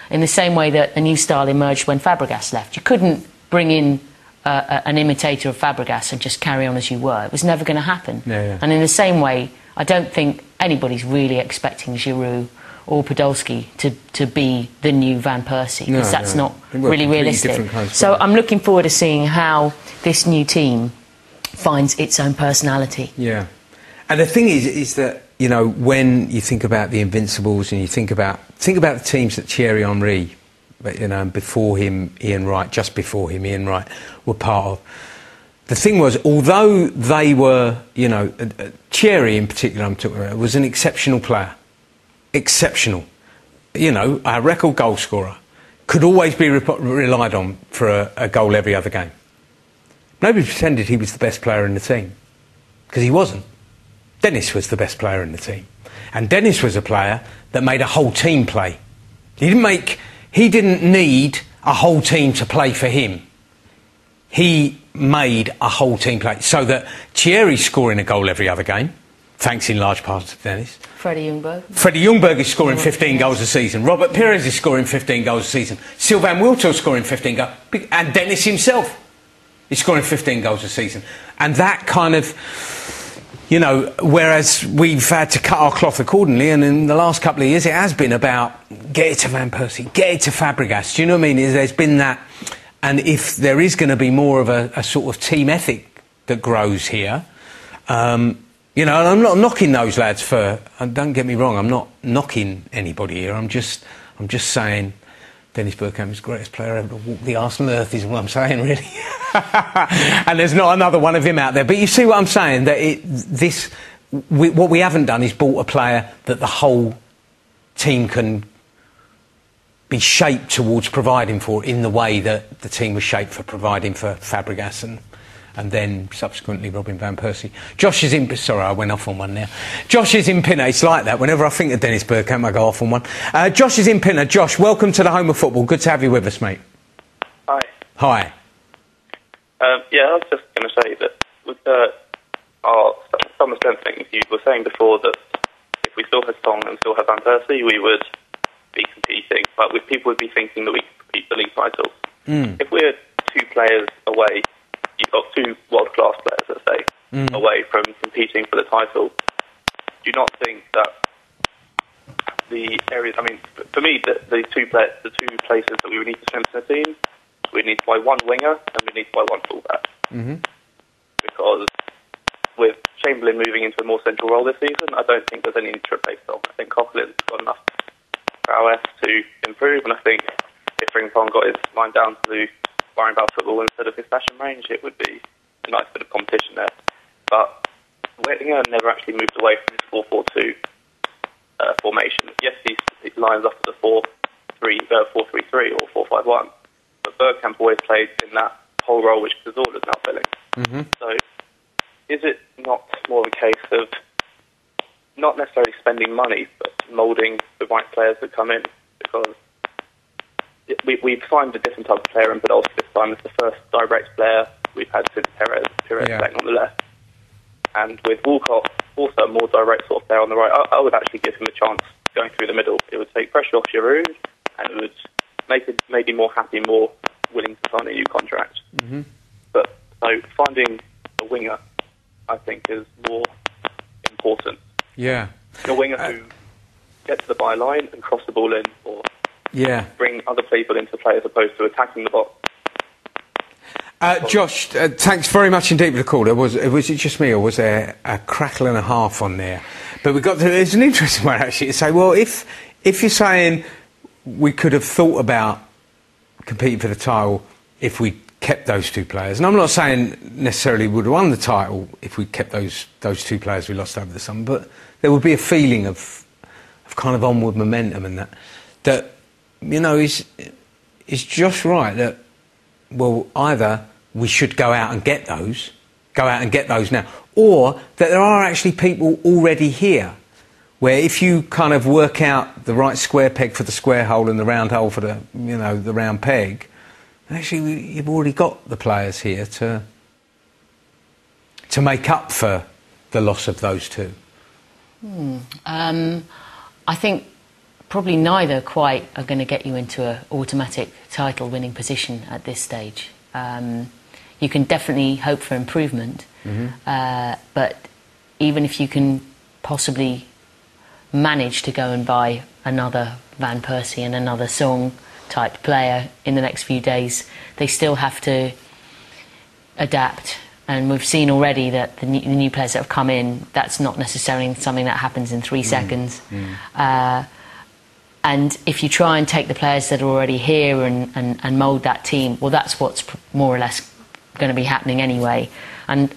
In the same way that a new style emerged when Fabregas left. You couldn't bring in an imitator of Fabregas and just carry on as you were. It was never going to happen. And in the same way, I don't think anybody's really expecting Giroud or Podolski to be the new Van Persie, because that's not really realistic. So I'm looking forward to seeing how this new team finds its own personality. Yeah. And the thing is that, you know, when you think about the Invincibles and you think about the teams that Thierry Henry, you know, before him, Ian Wright, just before him, Ian Wright, were part of. The thing was, although they were, you know, Thierry in particular, I'm talking about, was an exceptional player. Exceptional. You know, a record goal scorer. Could always be relied on for a goal every other game. Nobody pretended he was the best player in the team, because he wasn't. Dennis was the best player in the team. And Dennis was a player that made a whole team play. He didn't need a whole team to play for him. He made a whole team play, so that Thierry's scoring a goal every other game, thanks in large part to Dennis. Freddie Ljungberg. Freddie Ljungberg is scoring 15 goals a season. Robert Pires is scoring 15 goals a season. Sylvain Wiltord is scoring 15 goals. And Dennis himself is scoring 15 goals a season. And that kind of, you know, whereas we've had to cut our cloth accordingly, and in the last couple of years it has been about get it to Van Persie, get it to Fabregas. Do you know what I mean? There's been that. And if there is going to be more of a sort of team ethic that grows here, you know, and I'm not knocking those lads for... don't get me wrong, I'm not knocking anybody here. I'm just saying Dennis Bergkamp is the greatest player ever to walk the Arsenal earth, is what I'm saying, really. And there's not another one of him out there. But you see what I'm saying? That what we haven't done is bought a player that the whole team can be shaped towards providing for, in the way that the team was shaped for providing for Fabregas and then subsequently Robin Van Persie. Josh is in... Sorry, I went off on one now. Josh is in Pinner. It's like that. Whenever I think of Dennis Bergkamp, I go off on one. Josh is in Pinner. Josh, welcome to the home of football. Good to have you with us, mate. Hi. Hi. Yeah, I was just going to say that with our summer strength thing, you were saying before that if we still had Song and still had Van Persie, we would be competing. But people would be thinking that we could compete for the league title. If we're 2 players away... You've got 2 world-class players, let's say, away from competing for the title. Do you not think that the areas... I mean, for me, the two places that we would need to strengthen the team, we need to buy 1 winger and we need to buy 1 fullback. Because with Chamberlain moving into a more central role this season, I don't think there's any need to replace Song. I think Coughlin's got enough prowess to improve, and I think if Frimpong got his mind down to worrying about football instead of his fashion range, it would be a nice bit of competition there. But Wenger never actually moved away from his 4-4-2 formation. Yes, he lines up as a 4-3-3 or 4-5-1, but Bergkamp always played in that whole role which Cazorla's now filling. Mm-hmm. So is it not more of a case of not necessarily spending money, but moulding the right players that come in? Because we've signed a different type of player in Podolski this time. It's the first direct player we've had since Perez playing on the left. And with Walcott, also a more direct sort of player on the right, I would actually give him a chance going through the middle. It would take pressure off Giroud, and it would make him maybe more happy, more willing to sign a new contract. Mm-hmm. But so finding a winger, I think, is more important. Yeah. A winger who gets to the byline and cross the ball in, or bring other people into play as opposed to attacking the box. Josh, thanks very much indeed for the call. Was it just me, or was there a crackle and a half on there? But there's an interesting one actually to say, well, if you're saying we could have thought about competing for the title if we kept those two players, and I'm not saying necessarily we would have won the title if we kept those two players we lost over the summer, but there would be a feeling of kind of onward momentum, and that you know is Josh right that, well, either we should go out and get those now, or that there are actually people already here where if you kind of work out the right square peg for the square hole and the round hole for the round peg, actually you've already got the players here to make up for the loss of those two. I think probably neither quite are going to get you into an automatic title-winning position at this stage. You can definitely hope for improvement, but even if you can possibly manage to go and buy another Van Persie and another Song-type player in the next few days, they still have to adapt. And we've seen already that the new players that have come in, that's not necessarily something that happens in 3 seconds. And if you try and take the players that are already here and mould that team, well, that's what's more or less going to be happening anyway. And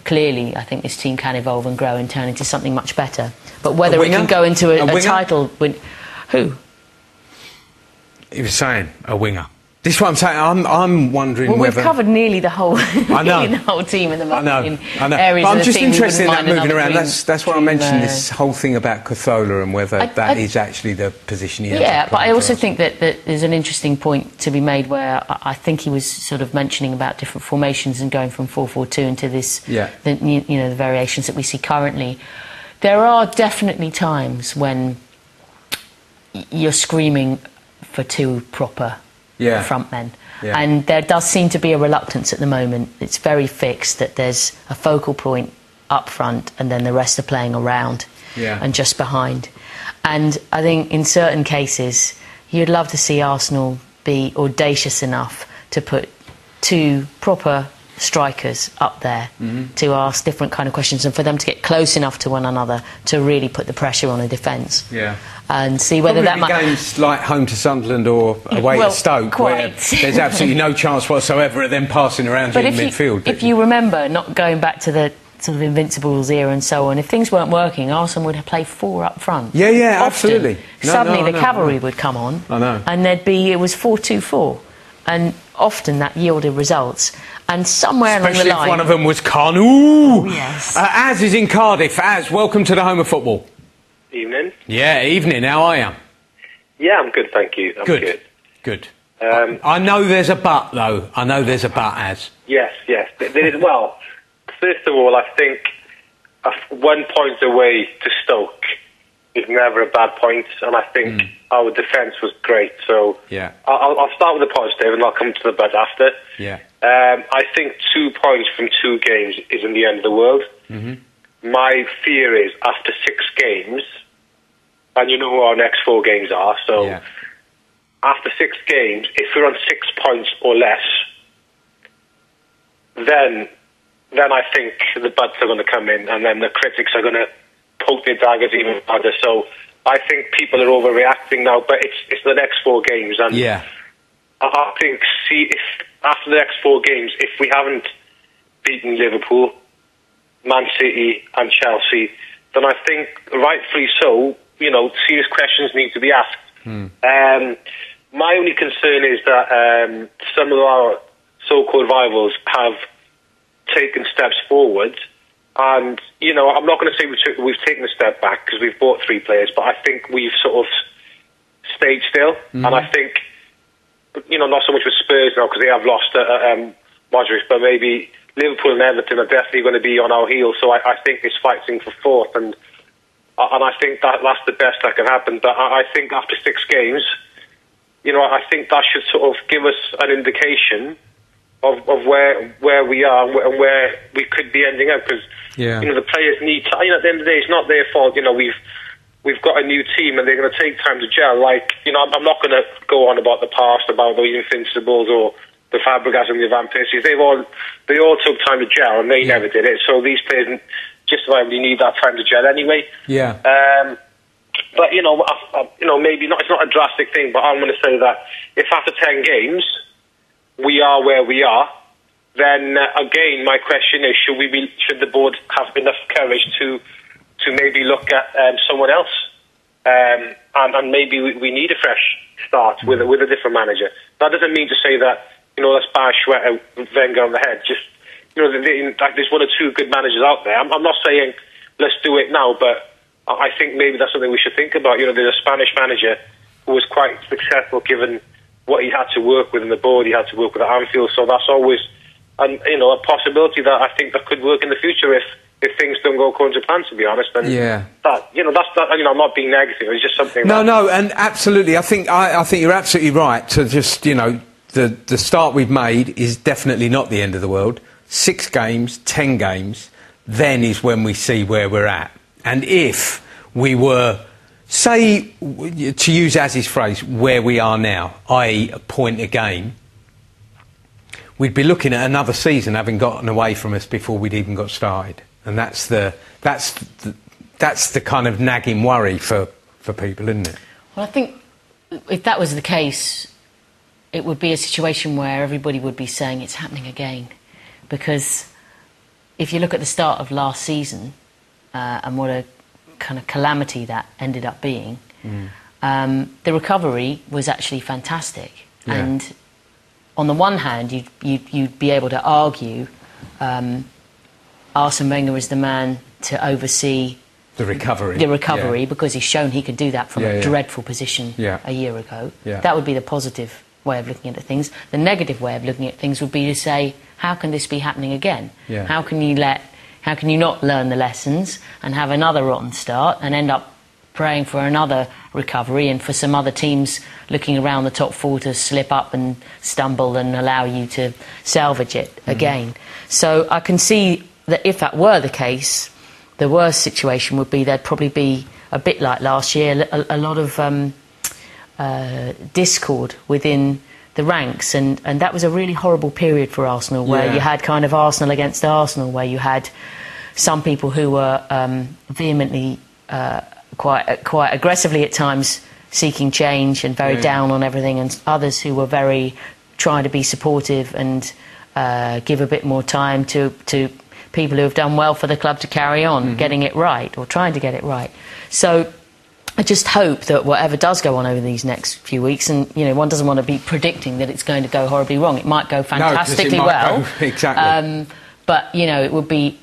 clearly, I think this team can evolve and grow and turn into something much better. But whether it can go into a title... Who? He was saying a winger. This is what I'm saying. I'm wondering whether... We've covered nearly the whole, the whole team in the marketing I know. areas. But I'm of the just team interested in that moving moving around. That's why I mentioned this whole thing about Cazorla and whether that is actually the position he ends up playing. But I also think that there's an interesting point to be made where I think he was sort of mentioning about different formations and going from 4-4-2 into this, the variations that we see currently. There are definitely times when you're screaming for two proper front men. Yeah. And there does seem to be a reluctance at the moment. It's very fixed that there's a focal point up front and then the rest are playing around and just behind. And I think in certain cases you'd love to see Arsenal be audacious enough to put two proper strikers up there to ask different kind of questions and for them to get close enough to one another to really put the pressure on a defence. And see whether that might... games like home to Sunderland or away to Stoke where there's absolutely no chance whatsoever of them passing around you in midfield. If you remember, not going back to the sort of Invincibles era and so on, if things weren't working, Arsenal would have played 4 up front. Absolutely. Suddenly the cavalry would come on and it was 4-2-4. And often that yielded results. And somewhere along the line... Especially if one of them was Kanu. Oh, yes. Az is in Cardiff. Az, welcome to the home of football. Evening. Yeah, evening. How are you? Yeah, I'm good, thank you. I'm good. I know there's a but, though. I know there's a but, Az. Yes. There is, well, first of all, I think 1 point away to Stoke is never a bad point, and I think our defence was great. So I'll start with the positive, and I'll come to the but after. I think 2 points from 2 games isn't the end of the world. My fear is after 6 games, and you know who our next 4 games are, so after 6 games, if we're on 6 points or less, then then I think the buds are going to come in, and then the critics are going to poke their daggers even harder. So I think people are overreacting now, but it's the next 4 games, and I think if after the next 4 games, if we haven't beaten Liverpool, Man City and Chelsea, then I think rightfully so, serious questions need to be asked. My only concern is that some of our so-called rivals have taken steps forward, and I'm not going to say we've taken a step back because we've bought 3 players, but I think we've sort of stayed still, and I think not so much with Spurs now because they have lost Modric, but maybe Liverpool and Everton are definitely going to be on our heels. So I think it's fighting for 4th, and I think that's the best that can happen. But I think after 6 games, I think that should sort of give us an indication of where we are and where we could be ending up, because the players need time. At the end of the day, it's not their fault. We've got a new team and they're going to take time to gel. I'm not going to go on about the past, about the Invincibles or the Fabregas and the Van Persies. They all took time to gel, and they never did it. So these players justifiably need that time to gel anyway. But maybe not. It's not a drastic thing, but I'm going to say that if after 10 games we are where we are, then again, my question is: should the board have enough courage to maybe look at someone else, and maybe we need a fresh start with a different manager. That doesn't mean to say that let's bash Wenger on the head. Just there's 1 or 2 good managers out there. I'm not saying let's do it now, but I think maybe that's something we should think about. There's a Spanish manager who was quite successful given what he had to work with in the board. He had to work with at Anfield, so that's always a possibility that I think that could work in the future if things don't go according to plan, to be honest. And I'm not being negative. It's just something. No, and absolutely. I think you're absolutely right to just the start we've made is definitely not the end of the world. 6 games, 10 games, then is when we see where we're at. And if we were, say, to use Az's phrase, where we are now, i.e. a point a game, we'd be looking at another season having gotten away from us before we'd even got started. And that's the kind of nagging worry for people, isn't it? Well, I think if that was the case, it would be a situation where everybody would be saying it's happening again. Because if you look at the start of last season and what a kind of calamity that ended up being, the recovery was actually fantastic. And on the one hand, you'd be able to argue Arsene Wenger is the man to oversee the recovery because he's shown he could do that from a dreadful position a year ago. That would be the positive way of looking at things. The negative way of looking at things would be to say, how can this be happening again? How can you not learn the lessons and have another rotten start and end up praying for another recovery and for some other teams looking around the top 4 to slip up and stumble and allow you to salvage it again? So I can see that if that were the case, the worst situation would be there'd probably be, a bit like last year, a lot of discord within the ranks, and that was a really horrible period for Arsenal, where you had kind of Arsenal against Arsenal, where you had some people who were vehemently, quite aggressively at times seeking change and very down on everything, and others who were very trying to be supportive and give a bit more time to people who have done well for the club to carry on getting it right or trying to get it right. So I just hope that whatever does go on over these next few weeks, and one doesn't want to be predicting that it's going to go horribly wrong. It might go fantastically well. Exactly. But it would be.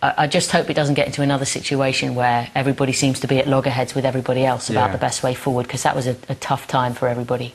I just hope it doesn't get into another situation where everybody seems to be at loggerheads with everybody else about the best way forward, because that was a tough time for everybody.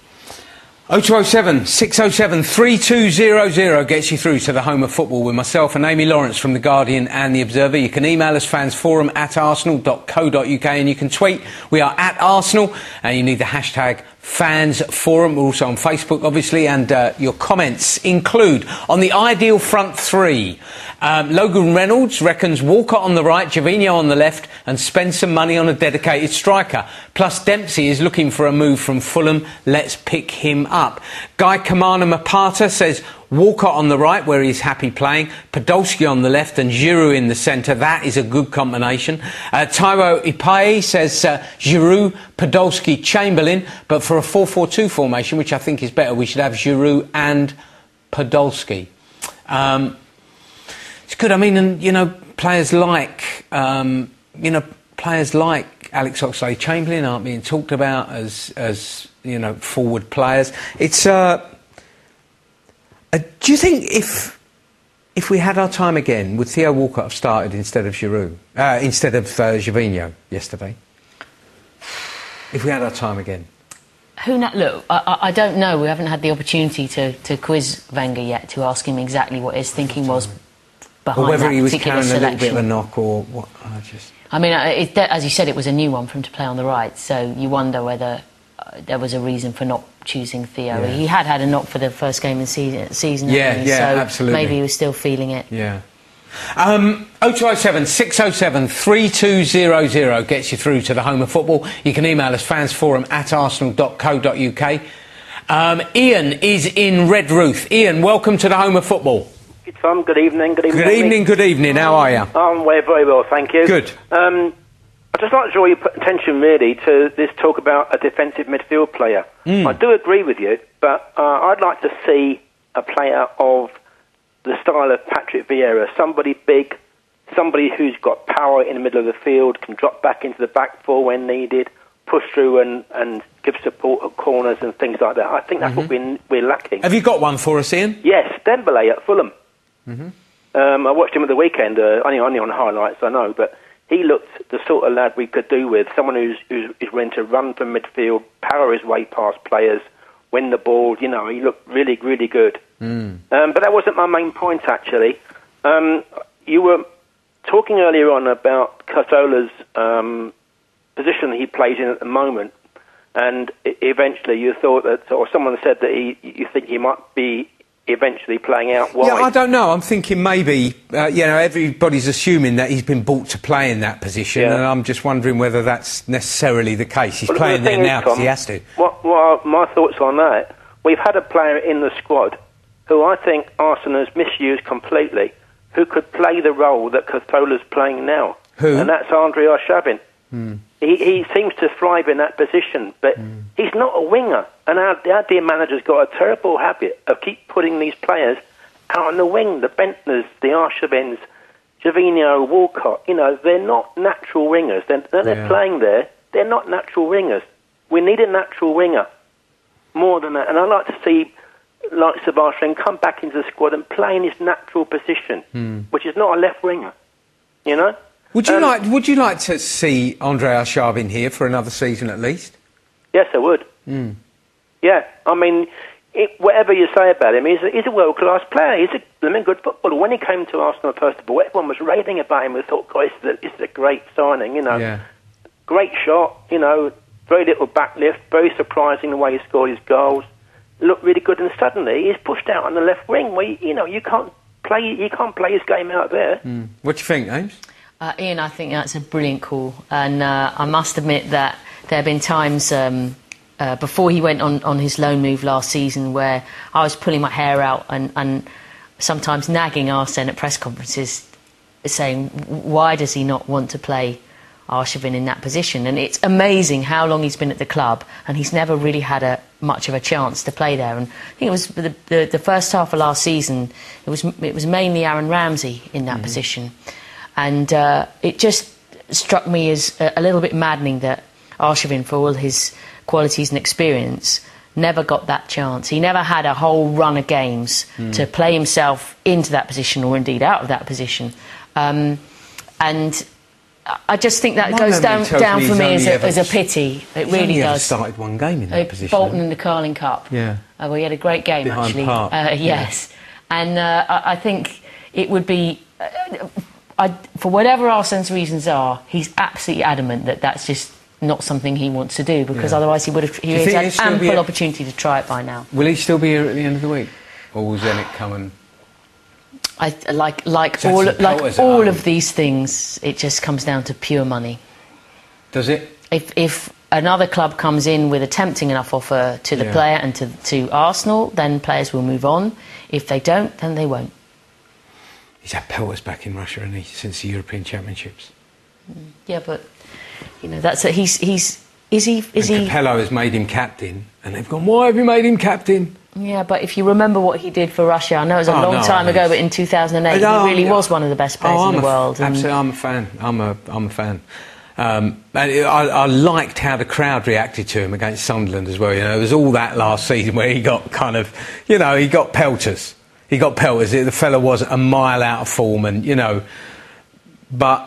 0207 607 3200 gets you through to the home of football with myself and Amy Lawrence from The Guardian and The Observer. You can email us fansforum@arsenal.co.uk, and you can tweet. We are at Arsenal, and you need the hashtag #FansForum. We're also on Facebook, obviously, and your comments include on the ideal front 3. Logan Reynolds reckons Walcott on the right, Gervinho on the left, and spend some money on a dedicated striker. Plus, Dempsey is looking for a move from Fulham. Let's pick him up. Guy Kamana Mapata says Walcott on the right, where he's happy playing, Podolski on the left and Giroud in the centre. That is a good combination. Tyro Ipai says Giroud, Podolski, Chamberlain, but for a 4-4-2 formation, which I think is better, we should have Giroud and Podolski. It's good. I mean, and, you know, players like Alex Oxlade-Chamberlain aren't being talked about as you know, forward players. It's do you think if we had our time again, would Theo Walcott have started instead of Giroud, instead of Gervinho yesterday? If we had our time again. Who knows? Look, I don't know. We haven't had the opportunity to quiz Wenger yet to ask him exactly what his thinking was behind or whether that he was particular carrying a little bit of a selection. knock or what. I mean, as you said, it was a new one for him to play on the right, so you wonder whether there was a reason for not choosing Theo. Yeah. He had a knock for the first game of the season, Yeah, hadn't he? yeah, so absolutely. maybe he was still feeling it. Yeah. 0207 607 3200 gets you through to the home of football. You can email us fansforum@arsenal.co.uk. Ian is in Redruth. Ian, welcome to the home of football. Tom, good evening. Good evening. Good evening, good evening. How are you? I'm very well, thank you. Good. I'd just like to draw your attention really to this talk about a defensive midfield player. I do agree with you, but I'd like to see a player of the style of Patrick Vieira, somebody big, somebody who's got power in the middle of the field, can drop back into the back four when needed, push through and give support at corners and things like that. I think that's what we're lacking. Have you got one for us, Ian? Yes, Dembele at Fulham. I watched him at the weekend, only on highlights, I know, but he looked the sort of lad we could do with, someone who's willing to run from midfield, power his way past players, win the ball. You know, he looked really, really good. But that wasn't my main point, actually. You were talking earlier on about Cazorla's position that he plays in at the moment, and eventually you thought that, or someone said that you think he might be eventually playing out wide. Yeah, I don't know. I'm thinking maybe, you know, everybody's assuming that he's been brought to play in that position, and I'm just wondering whether that's necessarily the case. He's playing there now because he has to. What are my thoughts on that? We've had a player in the squad who I think Arsenal has misused completely, who could play the role that Cazorla's playing now. Who? And that's Andre Arshavin. He seems to thrive in that position, but he's not a winger. And our dear manager's got a terrible habit of keep putting these players out on the wing, the Bentners, the Arshavins, Gervinho, Walcott. You know, they're not natural wingers. They're playing there. They're not natural wingers. We need a natural winger more than that. And I'd like to see, like Sebastian, come back into the squad and play in his natural position, which is not a left winger. You know. Would you like to see Andre Arshavin here for another season at least? Yes, I would. Yeah, I mean, whatever you say about him, he's a world-class player. He's a blooming good footballer. When he came to Arsenal first of all, everyone was raving about him. We thought, God, this is a great signing, you know. Yeah. Great shot, you know, very little backlift, very surprising the way he scored his goals. Looked really good, and suddenly he's pushed out on the left wing where, you know, you can't play his game out there. What do you think, Ames? Ian, I think that's a brilliant call, and I must admit that there have been times before he went on his loan move last season where I was pulling my hair out and sometimes nagging Arsene at press conferences saying, why does he not want to play Arshavin in that position? And it's amazing how long he's been at the club and he's never really had much of a chance to play there. And I think it was the first half of last season, it was mainly Aaron Ramsey in that position. And it just struck me as a little bit maddening that Arshavin, for all his qualities and experience, never got that chance. He never had a whole run of games to play himself into that position or indeed out of that position. And I just think that goes down for me as a pity. It really does. He started one game in that position. Bolton in the Carling Cup. Yeah. Well, he had a great game, behind actually. Park. Yes. And I think it would be... for whatever Arsene's reasons are, he's absolutely adamant that that's just not something he wants to do, because otherwise he would have had ample opportunity to try it by now. Will he still be here at the end of the week, or will Zenit come and? All of these things, it just comes down to pure money. Does it? If another club comes in with a tempting enough offer to the player and to Arsenal, then players will move on. If they don't, then they won't. He's had pelters back in Russia, hasn't he, since the European Championships? Yeah, but that's a, he's is he? Capello has made him captain, and they've gone, why have you made him captain? Yeah, but if you remember what he did for Russia, I know it was a long time ago, but in 2008 he really was one of the best players in the world. Absolutely, I'm a fan. I'm a fan. And I liked how the crowd reacted to him against Sunderland as well. There was all that last season where he got kind of, he got pelters. The fella was a mile out of form, and but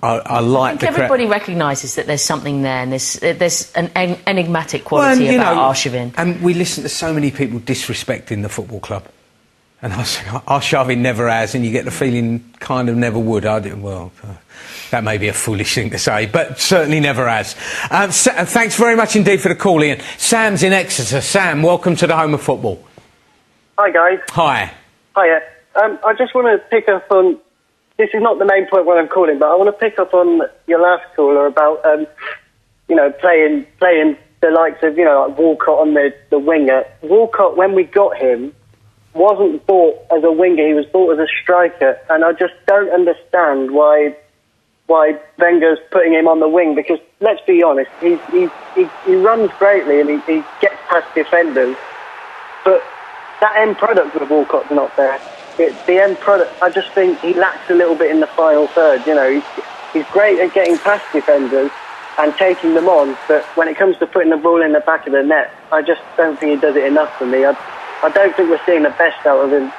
I like the crowd. Everybody recognises that there's something there, and there's an enigmatic quality about Arshavin. And we listen to so many people disrespecting the football club. And I say, Arshavin never has, and you get the feeling kind of never would. That may be a foolish thing to say, but certainly never has. Thanks very much indeed for the call, Ian. Sam's in Exeter. Sam, welcome to the home of football. Hi, guys. Hi. Hiya. I just want to pick up on... This is not the main point when I'm calling, but I want to pick up on your last caller about, playing the likes of, like Walcott on the winger. Walcott, when we got him, wasn't bought as a winger. He was bought as a striker, and I just don't understand why Wenger's putting him on the wing, because let's be honest, he runs greatly and he gets past defenders, but that end product with Walcott's not there. The end product, I just think he lacks a little bit in the final third. He's great at getting past defenders and taking them on, but when it comes to putting the ball in the back of the net, I just don't think he does it enough for me. I don't think we're seeing the best out of him.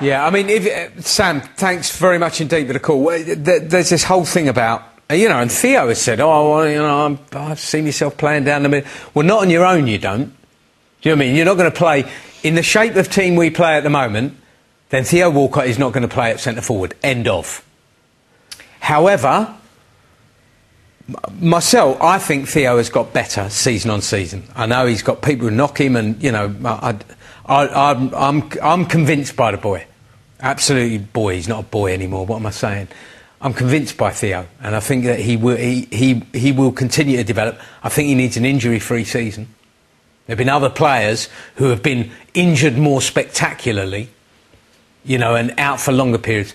Yeah, I mean, Sam, thanks very much indeed for the call. There's this whole thing about, and Theo has said, I've seen myself playing down the middle. Well, not on your own, you don't. Do you know what I mean? You're not going to play in the shape of team we play at the moment. Then Theo Walcott is not going to play at centre forward. End of. However, myself, I think Theo has got better season on season. I know he's got people who knock him, and I'm convinced by the boy. Absolutely, boy. He's not a boy anymore. What am I saying? I'm convinced by Theo, and I think that he will continue to develop. I think he needs an injury-free season. There have been other players who have been injured more spectacularly, and out for longer periods.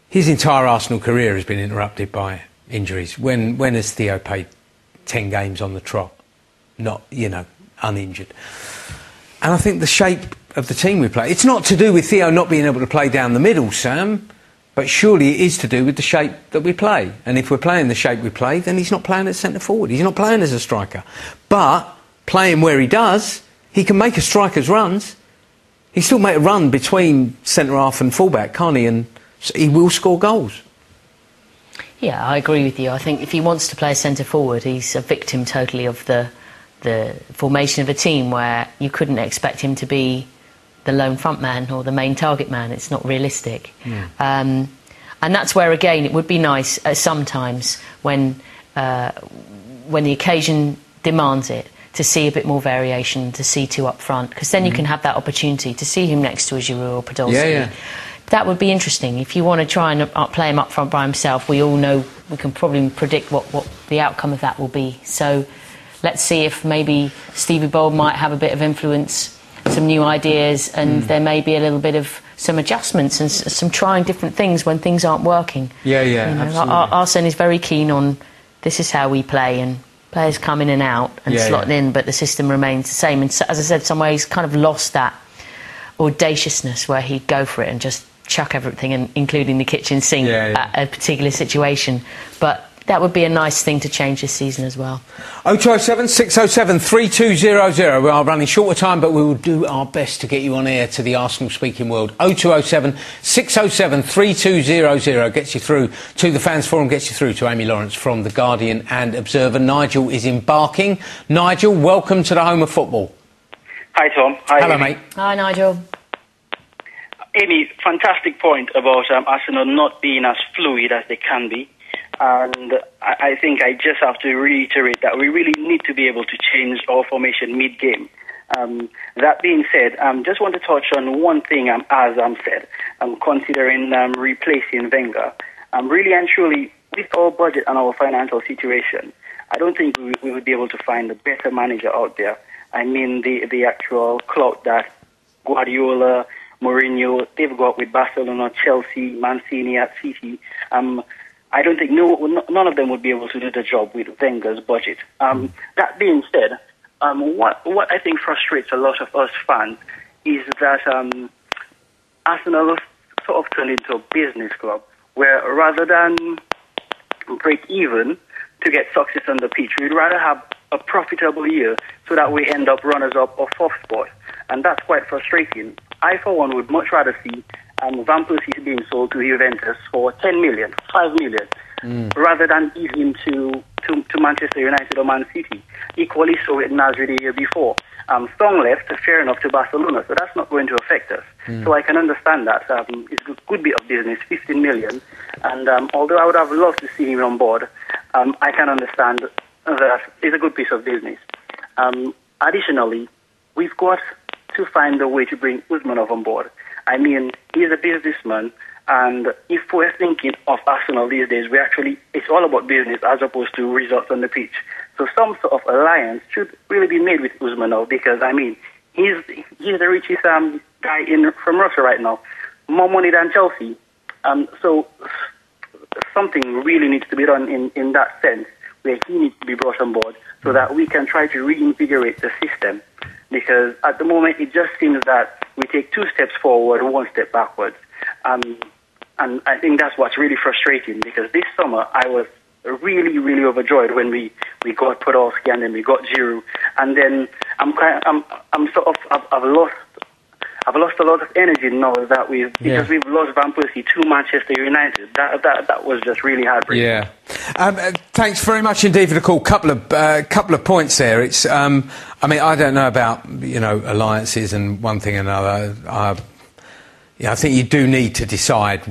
His entire Arsenal career has been interrupted by injuries. When has Theo played 10 games on the trot? Not, uninjured. And I think the shape of the team we play, it's not to do with Theo not being able to play down the middle, Sam, but surely it is to do with the shape that we play. And if we're playing the shape we play, then he's not playing as centre forward. He's not playing as a striker. But playing where he does, he can make a striker's runs. He still make a run between centre-half and full-back, can't he? And he will score goals. Yeah, I agree with you. I think if he wants to play centre-forward, he's a victim totally of the formation of a team where you couldn't expect him to be the lone front man or the main target man. It's not realistic. Yeah. And that's where, again, it would be nice sometimes when the occasion demands it, to see a bit more variation, to see two up front, because then you can have that opportunity to see him next to a Giroud or Podolski. Yeah. That would be interesting. If you want to try and play him up front by himself, we all know, we can probably predict what the outcome of that will be. So let's see if maybe Stevie Bold might have a bit of influence, some new ideas, and there may be a little bit of some adjustments and some trying different things when things aren't working. Absolutely. Arsene is very keen on, this is how we play, and players come in and out and slot in, but the system remains the same. And so, as I said, some ways kind of lost that audaciousness where he'd go for it and just chuck everything, including the kitchen sink, at a particular situation. But that would be a nice thing to change this season as well. 0207 607 3200. We are running short of time, but we will do our best to get you on air to the Arsenal speaking world. 0207 607 3200 gets you through to the Fans Forum, gets you through to Amy Lawrence from The Guardian and Observer. Nigel is embarking. Nigel, welcome to the home of football. Hi, Tom. Hi, hello, Amy. mate. Hi, Nigel. Amy, fantastic point about Arsenal not being as fluid as they can be. And I think I just have to reiterate that we really need to be able to change our formation mid-game. That being said, just want to touch on one thing, as said, considering replacing Wenger. Really and truly, with our budget and our financial situation, I don't think we would be able to find a better manager out there. I mean, the actual clout that Guardiola, Mourinho, they've got with Barcelona, Chelsea, Mancini at City. I don't think none of them would be able to do the job with Wenger's budget. That being said, what I think frustrates a lot of us fans is that Arsenal sort of turned into a business club, where rather than break even to get success on the pitch, we'd rather have a profitable year so that we end up runners-up or fourth spot. And that's quite frustrating. I, for one, would much rather see Van Persie being sold to Juventus for 10 million, 5 million, rather than give him to Manchester United or Man City. Equally so with Nasri the year before. Song left, fair enough, to Barcelona, so that's not going to affect us. So I can understand that. It's a good bit of business, 15 million. And although I would have loved to see him on board, I can understand that it's a good piece of business. Additionally, we've got to find a way to bring Usmanov on board. I mean, he's a businessman, and if we're thinking of Arsenal these days, it's all about business as opposed to results on the pitch. So some sort of alliance should really be made with Usmanov, because, I mean, he's the richest guy from Russia right now, more money than Chelsea. So something really needs to be done in that sense, where he needs to be brought on board so that we can try to reinvigorate the system. Because at the moment, it just seems that we take 2 steps forward, 1 step backwards. And I think that's what's really frustrating, because this summer I was really, really overjoyed when we got Podolski and then we got Giroud. And then I've lost a lot of energy now that because we've lost Van Persie to Manchester United. That was just really heartbreaking. Yeah. Thanks very much indeed for the call. Couple of points there. It's I mean, I don't know about alliances and one thing and another. I think you do need to decide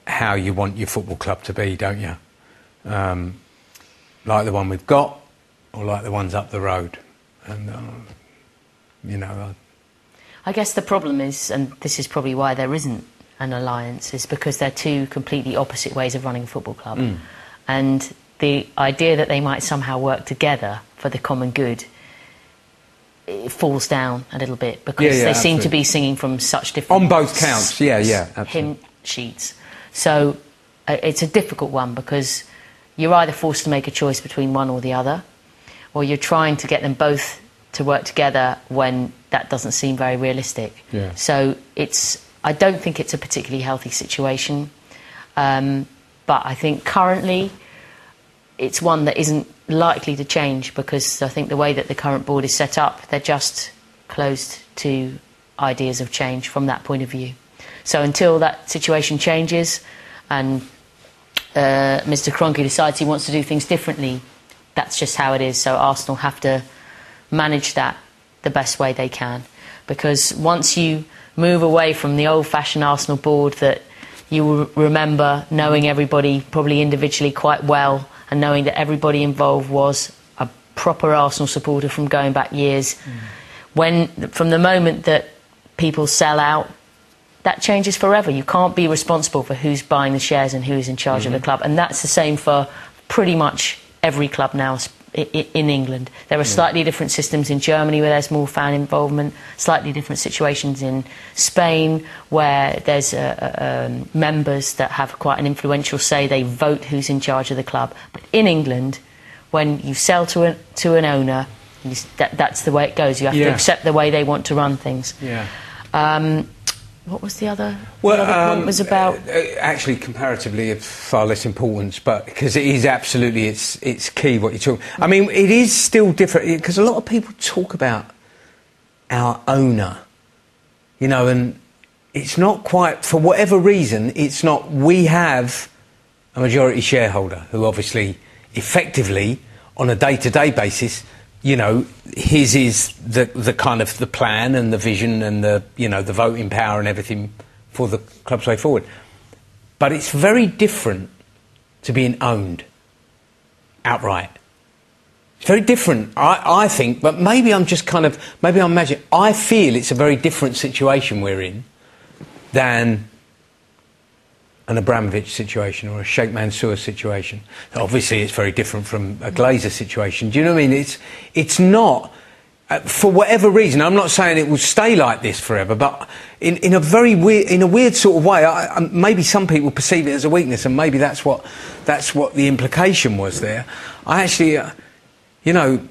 how you want your football club to be, don't you? Like the one we've got, or like the ones up the road, and I guess the problem is, and this is probably why there isn't an alliance, is because they're 2 completely opposite ways of running a football club. And the idea that they might somehow work together for the common good, it falls down a little bit, because they seem to be singing from such different... On both counts, absolutely. Hymn sheets. So it's a difficult one, because you're either forced to make a choice between one or the other, or you're trying to get them both to work together when that doesn't seem very realistic. So I don't think it's a particularly healthy situation, but I think currently it's one that isn't likely to change, because I think the way that the current board is set up, they're just closed to ideas of change from that point of view. So until that situation changes and Mr. Kroenke decides he wants to do things differently, that's just how it is. So Arsenal have to manage that the best way they can, because once you move away from the old-fashioned Arsenal board that you will remember knowing everybody probably individually quite well, and knowing that everybody involved was a proper Arsenal supporter from going back years, from the moment that people sell out, that changes forever. You can't be responsible for who's buying the shares and who's in charge of the club, and that's the same for pretty much every club now in England. There are slightly different systems in Germany where there's more fan involvement, slightly different situations in Spain where there's members that have quite an influential say. They vote who's in charge of the club. But in England, when you sell to an owner, that's the way it goes. You have to accept the way they want to run things. What was the other? Well, the other point was about actually comparatively of far less importance, but because it is absolutely it's key what you're talking. I mean, it is still different, because a lot of people talk about our owner, and it's not quite, for whatever reason, it's not. We have a majority shareholder who obviously, effectively, on a day-to-day basis, his is the kind of the plan and the vision and the the voting power and everything for the club's way forward. But it's very different to being owned outright. It's very different, I think, but maybe I'm just maybe I'm imagining. I feel it's a very different situation we're in than an Abramovich situation or a Sheikh Mansour situation. Obviously, it's very different from a Glazer situation. Do you know what I mean? It's not, for whatever reason, I'm not saying it will stay like this forever, but in a very weird sort of way, maybe some people perceive it as a weakness, and maybe that's what the implication was there. I actually, you know,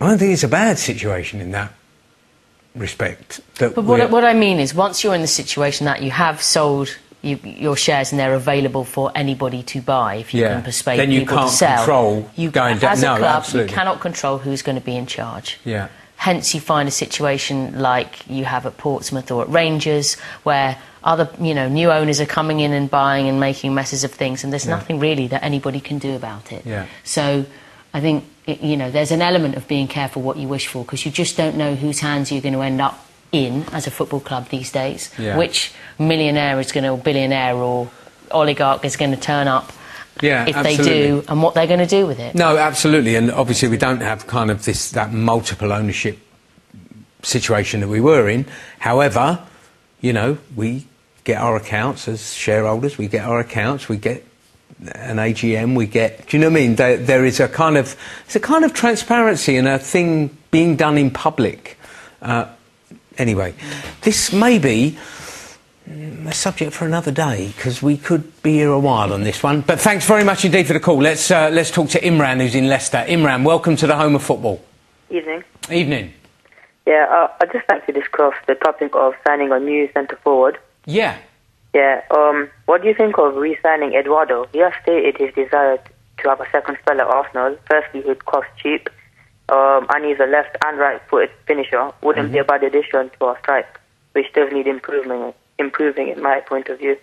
I don't think it's a bad situation in that respect. But what I mean is, once you're in the situation that you have sold your shares and they're available for anybody to buy, if you can persuade then you people can't to sell, control going down. As a club, absolutely. you cannot control who's going to be in charge. Yeah. Hence, you find a situation like you have at Portsmouth or at Rangers, where other, new owners are coming in and buying and making messes of things, and there's nothing really that anybody can do about it. Yeah. So, I think there's an element of being careful what you wish for, because you just don't know whose hands you're going to end up in as a football club these days. Yeah. Which millionaire or billionaire or oligarch is going to turn up. Yeah, if absolutely. they do, and what they're going to do with it. No, absolutely, and obviously we don't have kind of that multiple ownership situation that we were in. However, we get our accounts as shareholders, we get our accounts, we get an AGM, we get. Do you know what I mean? There is a kind of transparency and a thing being done in public. Anyway, this may be a subject for another day, because we could be here a while on this one. But thanks very much indeed for the call. Let's talk to Imran, who's in Leicester. Imran, welcome to the home of football. Evening. Evening. Yeah, I'd just like to discuss the topic of signing a new centre forward. Yeah. Yeah. What do you think of re-signing Eduardo? He has stated his desire to have a second spell at Arsenal. Firstly, he'd cost cheap, and he's a left and right-footed finisher. Wouldn't be a bad addition to our strike, which does need improving in my point of view.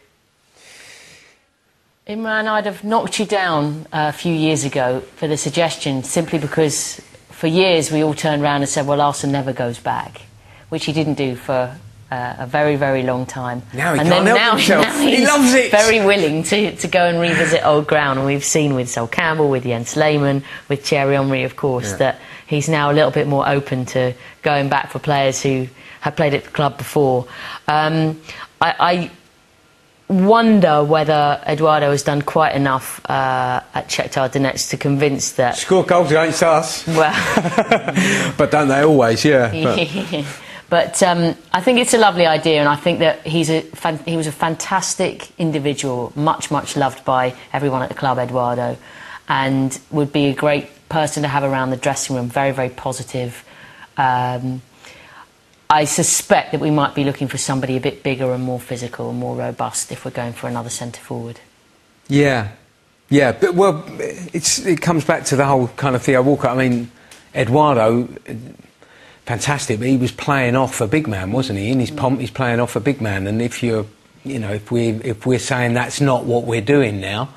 Imran, I'd have knocked you down a few years ago for the suggestion, simply because for years we all turned around and said, well, Arsene never goes back, which he didn't do for a very, very long time. Now he can't help himself. He loves it. Very willing to go and revisit old ground, and we've seen with Sol Campbell, with Jens Lehmann, with Thierry Henry, of course, that he's now a little bit more open to going back for players who have played at the club before. I wonder whether Eduardo has done quite enough at Shakhtar Donetsk to convince that... Score goals against us. Well... But don't they always, yeah. But I think it's a lovely idea, and I think that he was a fantastic individual, much, much loved by everyone at the club, Eduardo, and would be a great person to have around the dressing room, very, very positive. I suspect that we might be looking for somebody a bit bigger and more physical and more robust if we're going for another centre-forward. Yeah, but it comes back to the whole kind of Theo Walcott. I mean, Eduardo, fantastic, but he was playing off a big man, wasn't he? In his pomp, he's playing off a big man, and if we're saying that's not what we're doing now,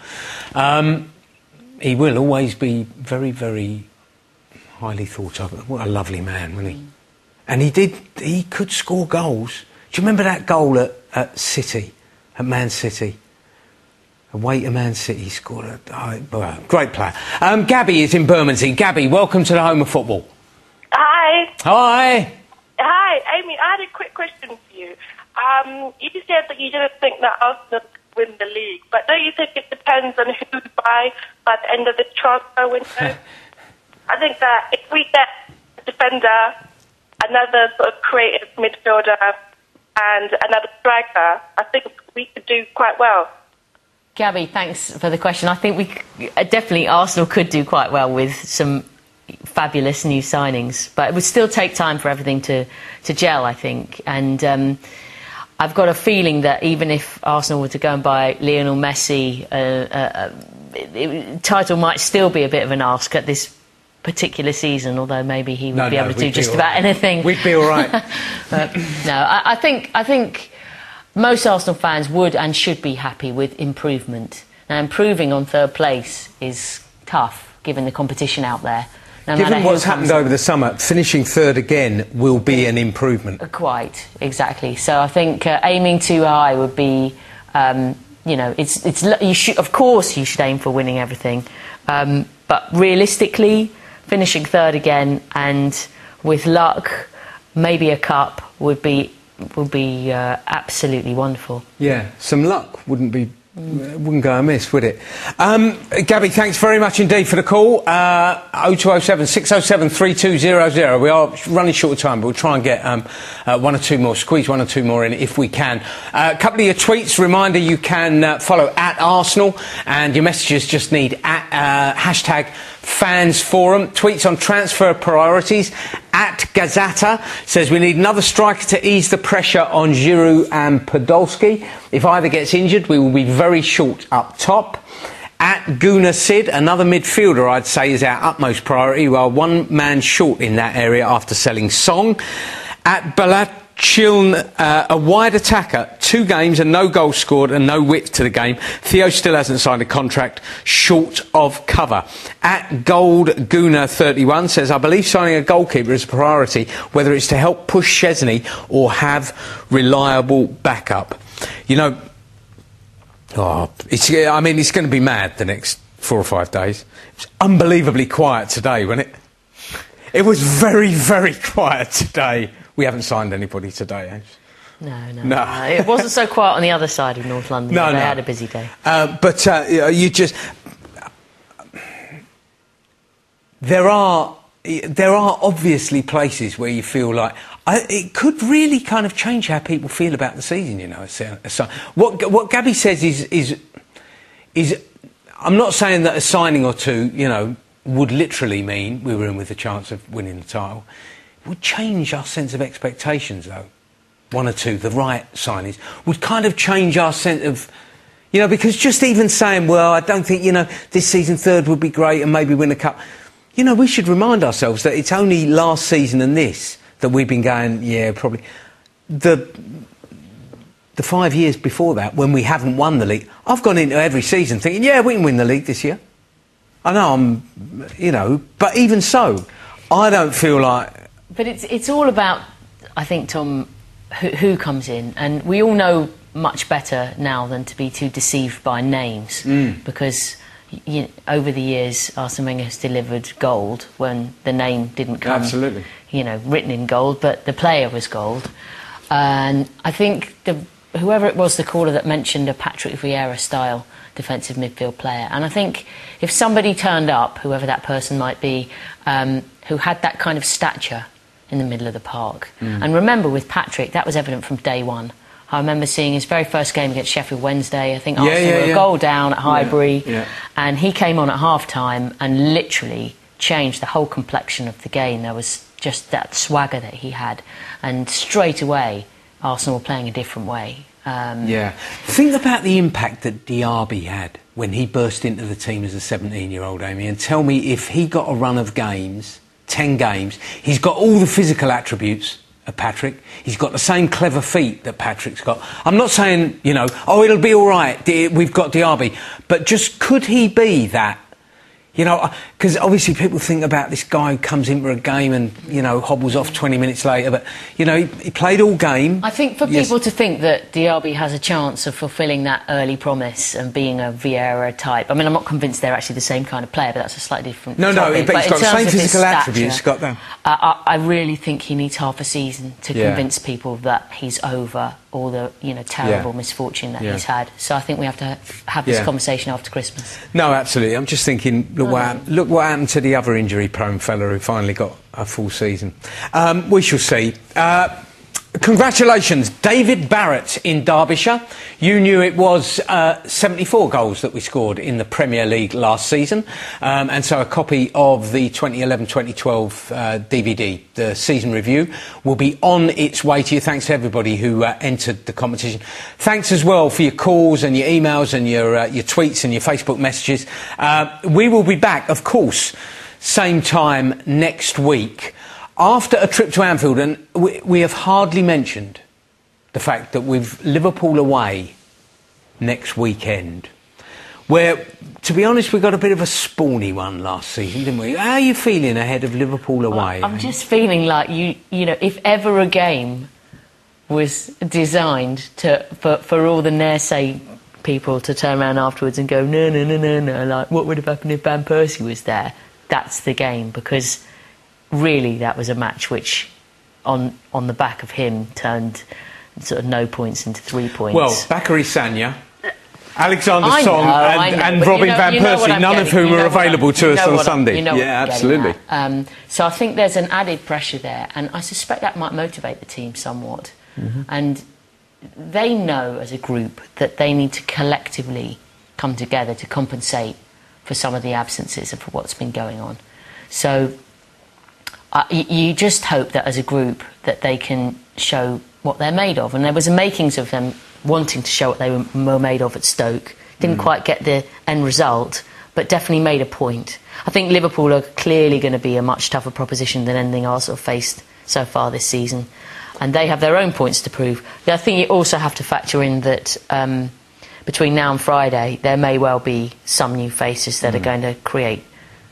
he will always be very, very highly thought of. What a lovely man, wasn't he? And he could score goals. Do you remember that goal at City, at Man City? Away to Man City, he scored a great player. Gabby is in Bermondsey. Gabby, welcome to the home of football. Hi. Hi. Hi, Amy. I had a quick question for you. You said that you didn't think that Arsenal would win the league, but don't you think it depends on who we buy by the end of the transfer window? I think that if we get a defender, another sort of creative midfielder, and another striker, I think we could do quite well. Gabby, thanks for the question. I think definitely Arsenal could do quite well with some fabulous new signings, but it would still take time for everything to gel, I think. And I've got a feeling that even if Arsenal were to go and buy Lionel Messi, title might still be a bit of an ask at this particular season, although maybe he would be able to do just about anything. We'd be all right. But no, I think most Arsenal fans would and should be happy with improvement. Now, improving on third place is tough, given the competition out there. Given what's happened over the summer, finishing third again will be an improvement. Quite, exactly. So I think aiming too high would be, you should, of course, you should aim for winning everything, but realistically, finishing third again and with luck, maybe a cup would be would be absolutely wonderful. Yeah, some luck wouldn't go amiss, would it? Gabby, thanks very much indeed for the call. 0207 607 3200. We are running short of time, but we'll try and get one or two more, squeeze one or two more in if we can. A couple of your tweets. Reminder, you can follow at Arsenal, and your messages just need hashtag Fans Forum. Tweets on transfer priorities. At Gazata says we need another striker to ease the pressure on Giroud and Podolski. If either gets injured, we will be very short up top. At Guna Sid, another midfielder I'd say is our utmost priority. We are one man short in that area after selling Song. At Balachiln, a wide attacker, 2 games and no goals scored and no width to the game. Theo still hasn't signed a contract, short of cover. At Gold Guna 31 says, I believe signing a goalkeeper is a priority, whether it's to help push Szczesny or have reliable backup. You know, it's going to be mad the next 4 or 5 days. It's unbelievably quiet today, wasn't it? It was very, very quiet today. We haven't signed anybody today, No. It wasn't so quiet on the other side of North London. They had a busy day. There are obviously places where you feel like it could really kind of change how people feel about the season. You know, so what Gabby says is I'm not saying that a signing or two, you know, would literally mean we were in with a chance of winning the title. It would change our sense of expectations, though. 1 or 2, the right signings, would kind of change our sense of, you know, because just even saying, well, I don't think, you know, this season 3rd would be great and maybe win a cup. You know, we should remind ourselves that it's only last season and this that we've been going, yeah, probably. The 5 years before that, when we haven't won the league, I've gone into every season thinking, yeah, we can win the league this year. I know but even so, I don't feel like... But it's all about, I think, Tom, who comes in, and we all know much better now than to be too deceived by names, because over the years Arsene Wenger has delivered gold when the name didn't come, absolutely, written in gold, but the player was gold. And I think whoever it was, the caller that mentioned a Patrick Vieira style defensive midfield player, and I think if somebody turned up, whoever that person might be, who had that kind of stature in the middle of the park. And remember, with Patrick, that was evident from day one. I remember seeing his very first game against Sheffield Wednesday. I think Arsenal were a goal down at Highbury, and he came on at half-time and literally changed the whole complexion of the game. There was just that swagger that he had, and straight away Arsenal were playing a different way. Think about the impact that Diaby had when he burst into the team as a 17-year-old, Amy, and tell me if he got a run of games, 10 games, he's got all the physical attributes of Patrick. He's got the same clever feet that Patrick's got. I'm not saying, it'll be all right, we've got Diaby, but just could he be that? Because obviously people think about this guy who comes in for a game and, hobbles off 20 minutes later, but, he played all game. I think for people to think that Diaby has a chance of fulfilling that early promise and being a Vieira type, I mean, I'm not convinced they're actually the same kind of player, but that's a slightly different topic. But he's got the same physical attributes, got them. I really think he needs half a season to convince people that he's over all the, terrible misfortune that he's had. So I think we have to have this conversation after Christmas. No, absolutely. I'm just thinking, look what happened to the other injury-prone fella who finally got a full season. We shall see. Congratulations, David Barrett in Derbyshire. You knew it was 74 goals that we scored in the Premier League last season. And so a copy of the 2011-2012 DVD, the season review, will be on its way to you. Thanks to everybody who entered the competition. Thanks as well for your calls and your emails and your tweets and your Facebook messages. We will be back, of course, same time next week, after a trip to Anfield, and we have hardly mentioned the fact that we've Liverpool away next weekend, where, to be honest, we got a bit of a spawny one last season, didn't we? How are you feeling ahead of Liverpool away? Well, I'm just feeling like, if ever a game was designed for all the naysay people to turn around afterwards and go, no, like, what would have happened if Van Persie was there? That's the game, because really that was a match which, on the back of him, turned sort of no points into 3 points. Well, Bakary Sagna, Alexander I Song know, and but Robin you know- Van you know what Persie, I'm none of getting- whom you know are what I'm- available to you us know on what I'm- Sunday. you know what Yeah, I'm getting absolutely. at. So I think there's an added pressure there, and I suspect that might motivate the team somewhat. And they know as a group that they need to collectively come together to compensate for some of the absences of what's been going on. So you just hope that as a group that they can show what they're made of. And there was a makings of them wanting to show what they were made of at Stoke. Didn't quite get the end result, but definitely made a point. I think Liverpool are clearly going to be a much tougher proposition than anything Arsenal faced so far this season. And they have their own points to prove. I think you also have to factor in that between now and Friday, there may well be some new faces that are going to create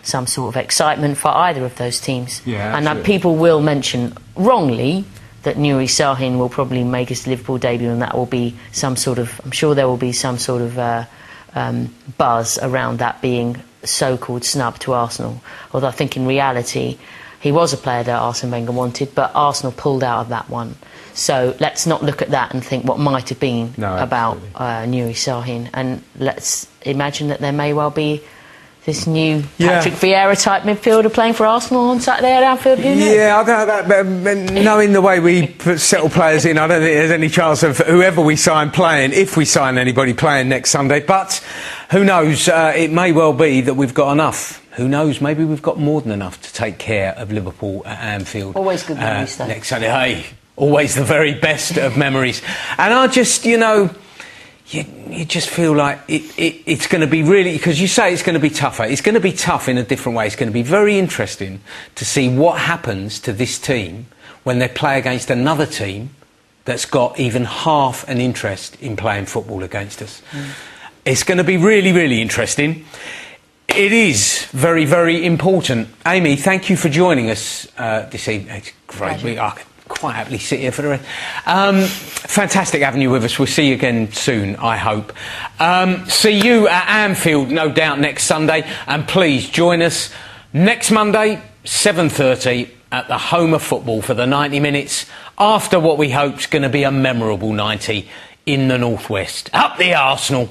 some sort of excitement for either of those teams. Yeah, and people will mention, wrongly, that Nuri Sahin will probably make his Liverpool debut, and that will be some sort of... I'm sure there will be some sort of buzz around that being so-called snub to Arsenal. Although I think in reality, he was a player that Arsene Wenger wanted, but Arsenal pulled out of that one. So let's not look at that and think what might have been about Nuri Sahin, and let's imagine that there may well be this new Patrick Vieira type midfielder playing for Arsenal on Saturday at Anfield. Who knows? Yeah, I don't know that, but knowing the way we settle players in, I don't think there's any chance of whoever we sign playing, if we sign anybody playing next Sunday. But who knows? It may well be that we've got enough. Who knows? Maybe we've got more than enough to take care of Liverpool at Anfield. Always good memories, though. Next Sunday. Hey, always the very best of memories. And I just, you just feel like it's going to be really... Because you say it's going to be tougher. It's going to be tough in a different way. It's going to be very interesting to see what happens to this team when they play against another team that's got even half an interest in playing football against us. It's going to be really, really interesting. It is very, very important. Amy, thank you for joining us this evening. It's great. We are quite happily sit here for the rest. Fantastic having you with us. We'll see you again soon, I hope. See you at Anfield, no doubt, next Sunday. And please join us next Monday, 7:30, at the home of football for the 90 minutes after what we hope is going to be a memorable 90 in the Northwest. Up the Arsenal!